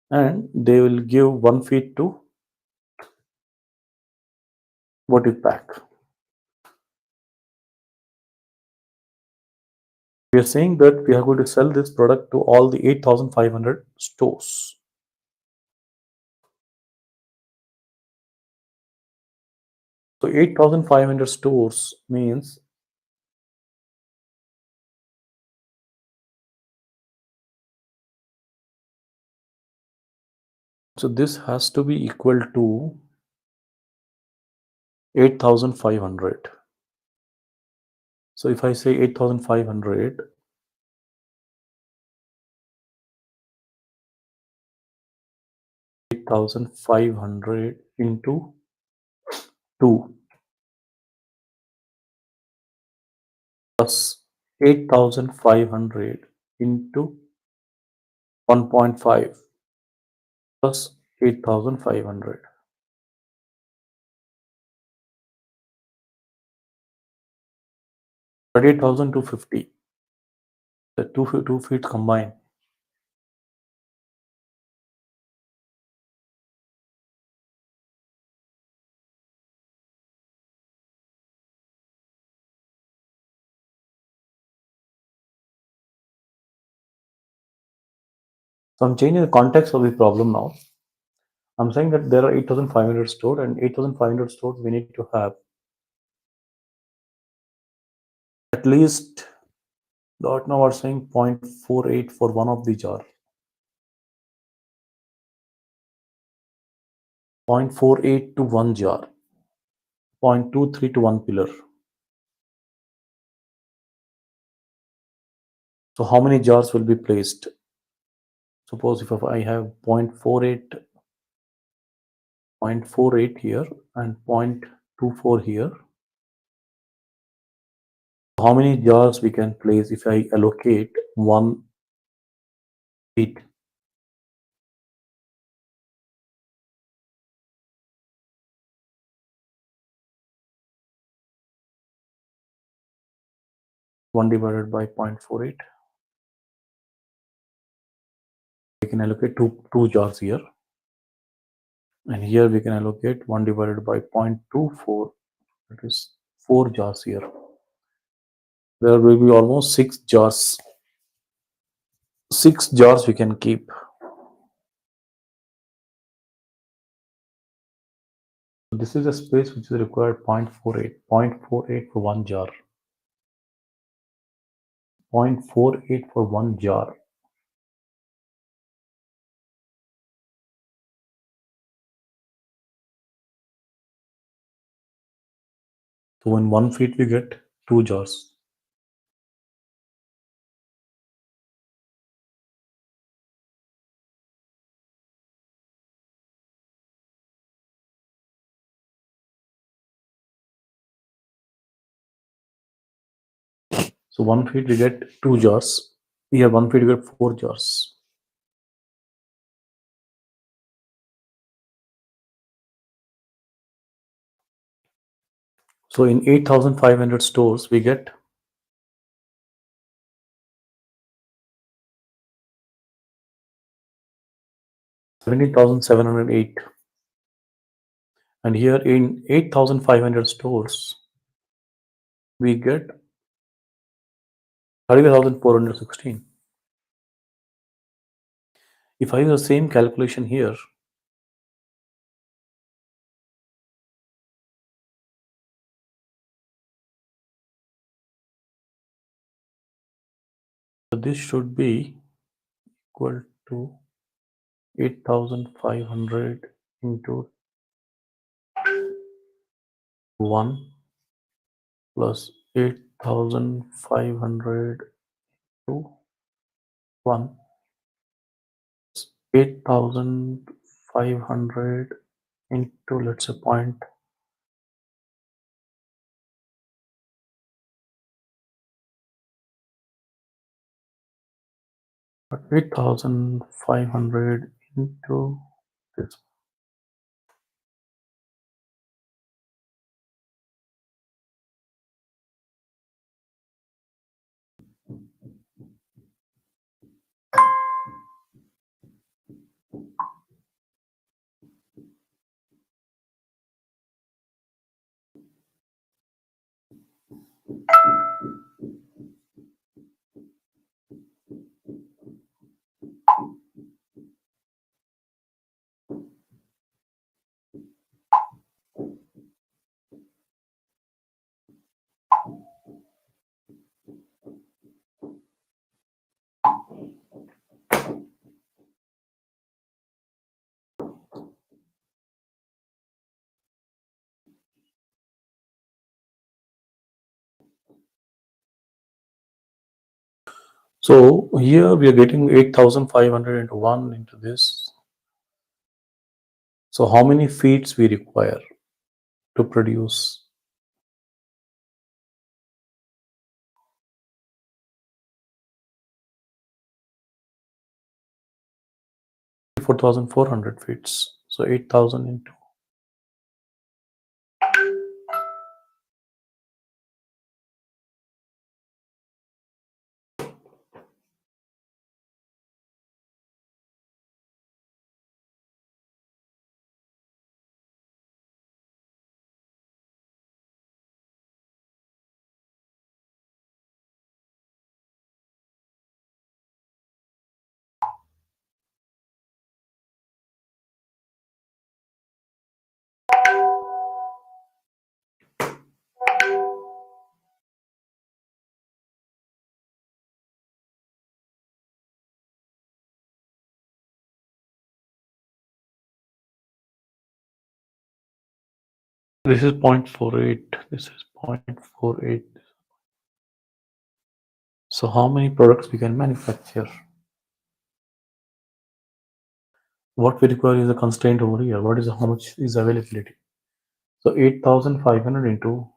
and they will give 1 feet to votive pack. We are saying that we are going to sell this product to all the 8,500 stores. So 8,500 stores means, so this has to be equal to 8,500. So if I say 8,500, 8,500 into 2 plus 8,500 into 1.5 plus 8,500. 38,250. The two feet combined. So I'm changing the context of the problem now. I'm saying that there are 8,500 stored, and 8,500 stored we need to have at least, right now we're saying 0.48 for one of the jar, 0.48 to one jar, 0.23 to one pillar. So how many jars will be placed? Suppose if I have 0.48 here and 0.24 here, how many jars we can place if I allocate 1 feet? One divided by 0.48. We can allocate two jars here, and here we can allocate 1 divided by 0.24, that is 4 jars here. There will be almost 6 jars. 6 jars we can keep. This is a space which is required 0.48 for one jar. 0.48 for one jar. So in 1 feet we get 2 jars. So 1 feet we get 2 jars. Here 1 feet we get 4 jars. So in 8,500 stores we get 17,708. And here in 8,500 stores we get 35,416. If I use the same calculation here, this should be equal to 8,500 into 1 plus 8,500 to 1 8,500 into, let's say, point 8,500 into this. So here we are getting 8,500 into 1 into this. So how many feet we require to produce 4,400 feet? So 8,000 into. This is 0.48. This is 0.48. So how many products we can manufacture? What we require is a constraint over here. What is how much is availability? So 8,500 into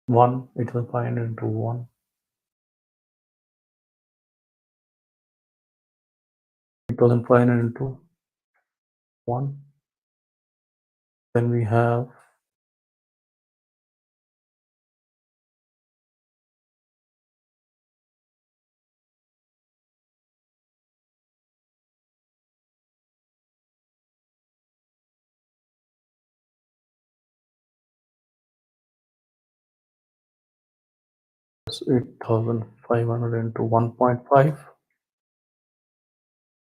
1, 8,500 into 1, 8,500 into 1. Then we have 8,500 into 1.5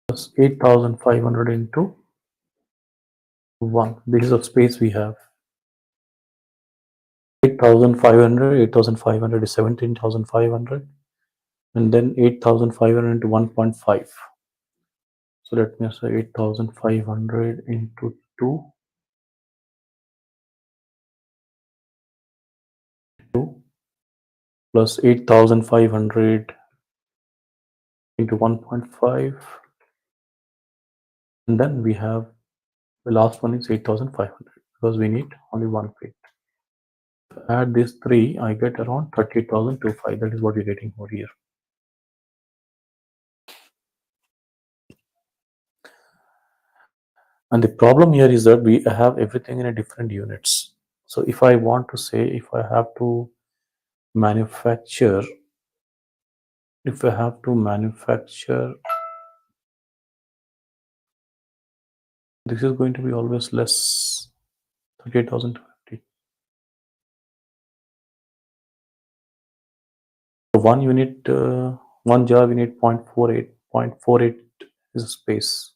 plus 8,500 into 1. This is the space we have. 8,500, 8,500 is 17,500, and then 8,500 into 1.5. So let me say 8,500 into 2, 2 plus 8,500 into 1.5, and then we have the last one is 8,500 because we need only 1 feet. Add these three, I get around 30,025. That is what you're getting over here. And the problem here is that we have everything in a different units. So if I want to say, if I have to manufacture, This is going to be always less 38,250. For 1 unit, 1 jar, we need 0.48. 0.48 is a space.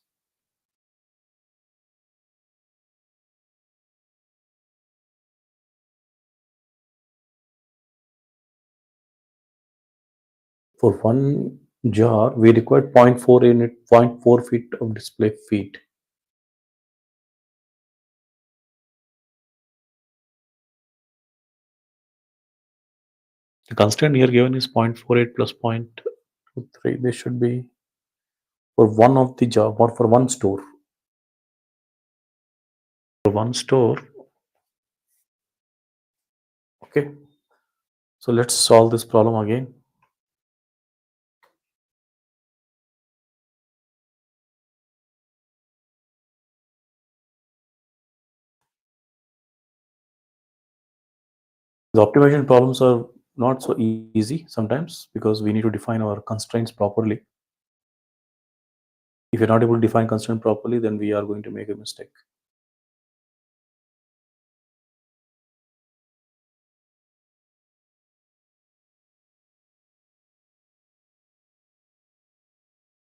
For 1 jar, we require zero point 0.4 unit, 0.4 feet of display feet. The constraint here given is 0.48 plus 0.23. This should be for one of the jar or for one store. For one store. Okay. So let's solve this problem again. The optimization problems are not so easy sometimes because we need to define our constraints properly. If you're not able to define constraint properly, then we are going to make a mistake.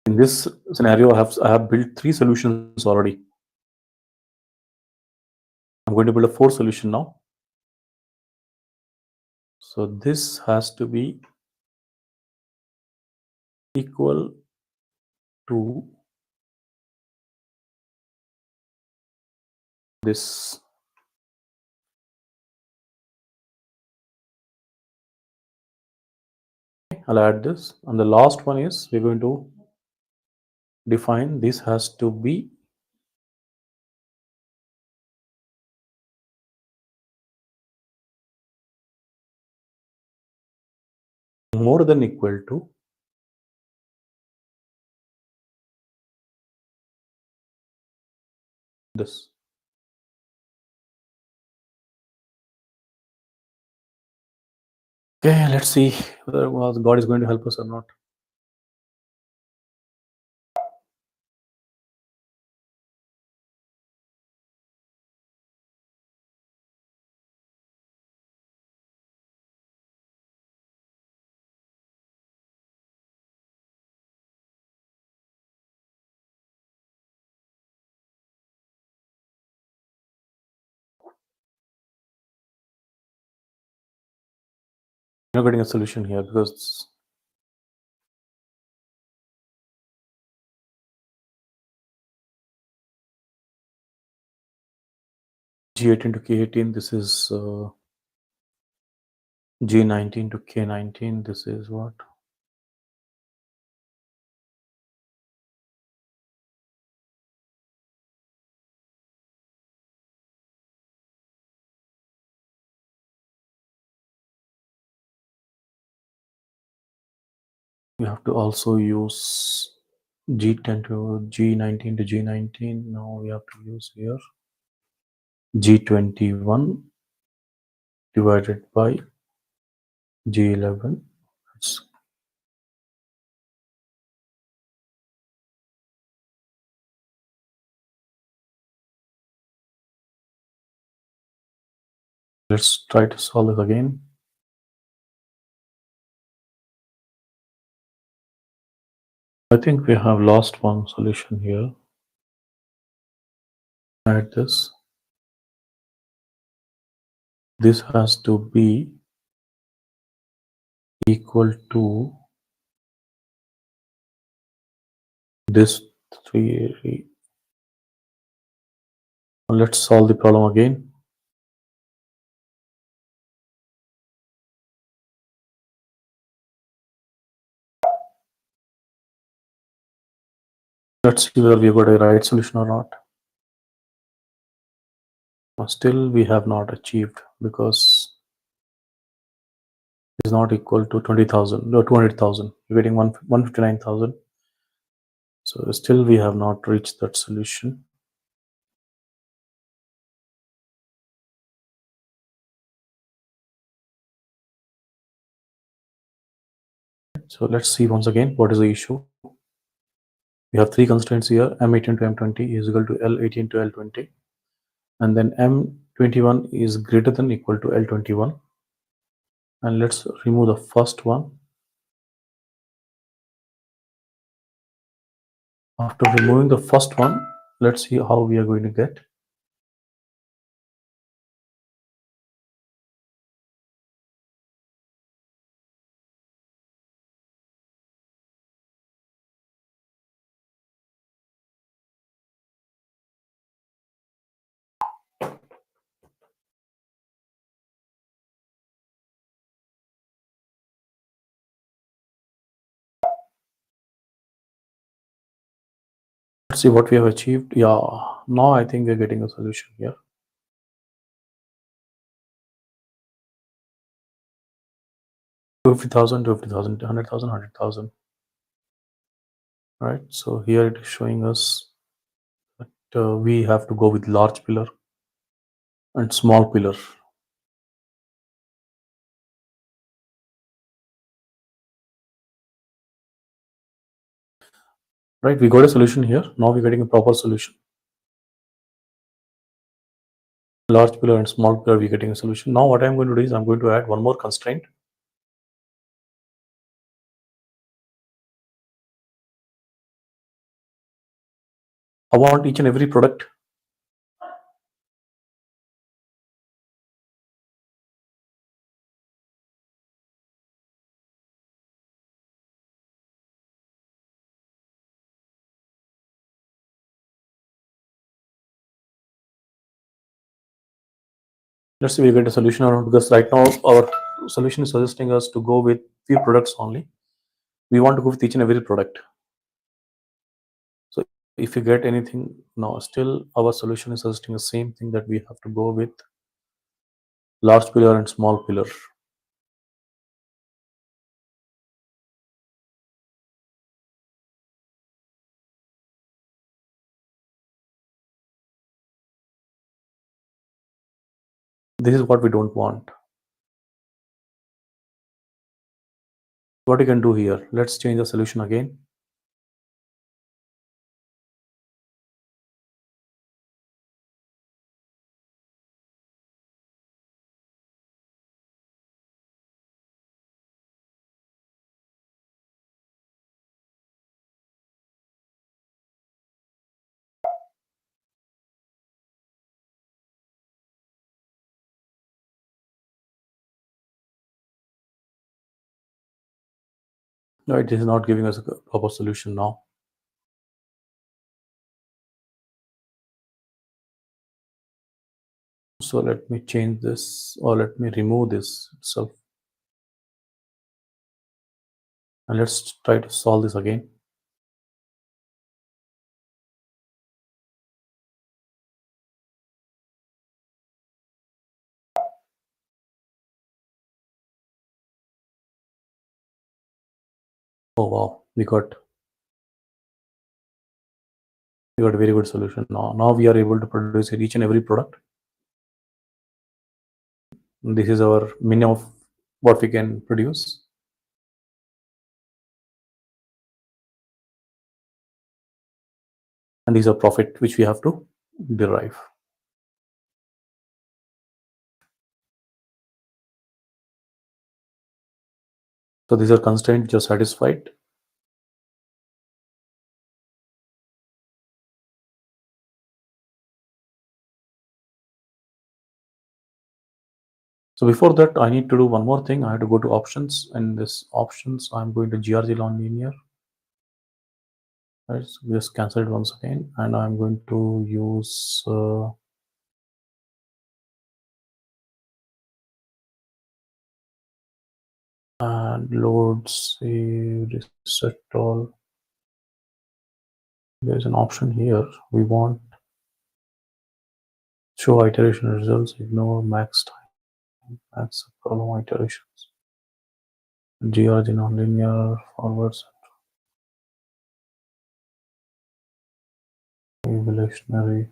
In this scenario, I have built 3 solutions already. I'm going to build a 4th solution now. So this has to be equal to this. I'll add this, and the last one is we're going to define this has to be more than equal to this. Okay, let's see whether God is going to help us or not. You're not getting a solution here because G18 to K18, this is G19 to K19, this is what? We have to also use G10 to G19 to G19. Now we have to use here G21 divided by G11. Let's try to solve it again. I think we have lost one solution here. Add this. This has to be equal to this 3. Let's solve the problem again. Let's see whether we got a right solution or not. Still we have not achieved because it's not equal to 20,000 no 200,000. We're getting 159,000. So still we have not reached that solution. So let's see once again what is the issue. We have three constraints here. M18 to M20 is equal to L18 to L20, and then M21 is greater than equal to L21. And let's remove the first one. After removing the first one, let's see how we are going to get. Let's see what we have achieved. Yeah, now I think we're getting a solution here. 50,000, 50,000, 100,000, 100,000. Right. So here it is showing us that we have to go with large pillar and small pillar. Right. We got a solution here. Now we're getting a proper solution. Large pillar and small pillar, we're getting a solution. Now what I'm going to do is I'm going to add one more constraint. I want each and every product. Let's see we get a solution or not, because right now our solution is suggesting us to go with few products only. We want to go with each and every product. So if you get anything, no, still our solution is suggesting the same thing, that we have to go with large pillar and small pillar. This is what we don't want. What you can do here, let's change the solution again. No, it is not giving us a proper solution now. So let me change this, or let me remove this itself, and let's try to solve this again. Oh wow, we got a very good solution now. Now we are able to produce each and every product. This is our minimum of what we can produce, and these are profit which we have to derive. So these are constraints which are satisfied. So before that, I need to do one more thing. I have to go to options, and this options, I'm going to GRG non-linear. Right, so just cancel it once again, and I'm going to use and load save reset all. There's an option here. We want show iteration results, ignore max time, max problem iterations, GRG nonlinear forwards, evolutionary.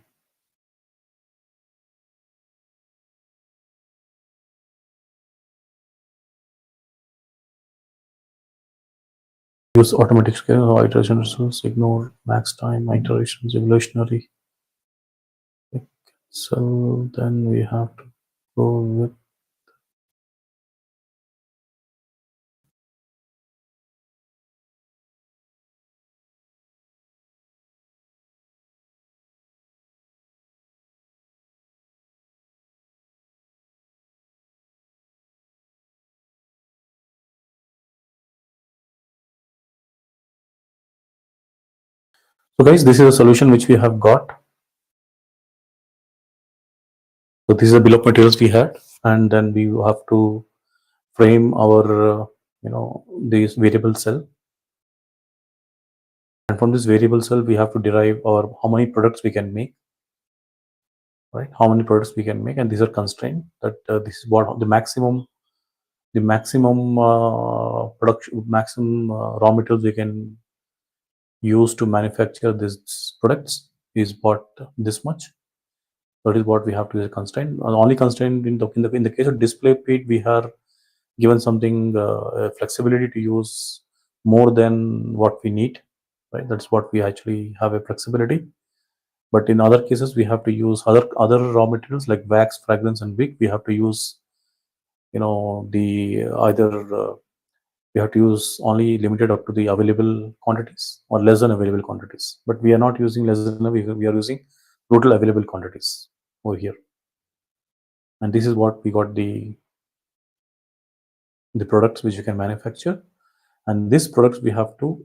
Use automatic scale, iteration results, ignore max time, iterations, evolutionary. So then we have to go with. So guys, this is a solution which we have got. So this is a bill of materials we had, and then we have to frame our this variable cell, and from this variable cell we have to derive our how many products we can make, right? How many products we can make, and these are constrained that this is what the maximum production, maximum raw materials we can use to manufacture these products is what this much. That is what we have to use a constraint. The only constraint in the case of display feed, we are given something flexibility to use more than what we need, right? That's what we actually have a flexibility. But in other cases, we have to use other raw materials like wax, fragrance, and wick. We have to use, the either we have to use only limited up to the available quantities or less than available quantities. But we are not using less than, we are using total available quantities over here. And this is what we got the products which you can manufacture, and these products we have to,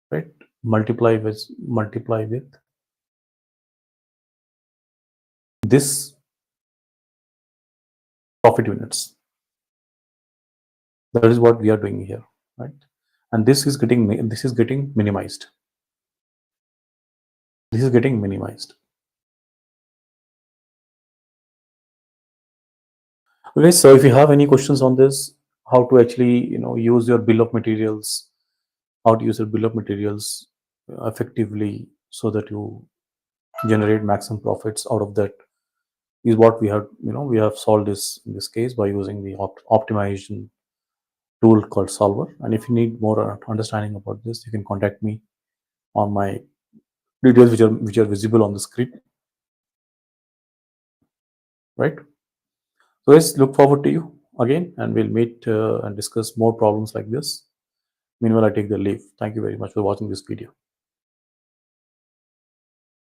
right, multiply with this profit units. That is what we are doing here, right? And this is getting minimized. This is getting minimized. Okay, so if you have any questions on this, how to actually use your bill of materials, how to use your bill of materials effectively so that you generate maximum profits out of that, is what we have we have solved this in this case by using the optimization tool called solver. And if you need more understanding about this, you can contact me on my details which are visible on the screen, right? So let's look forward to you again, and we'll meet and discuss more problems like this. Meanwhile, I take the leave. Thank you very much for watching this video.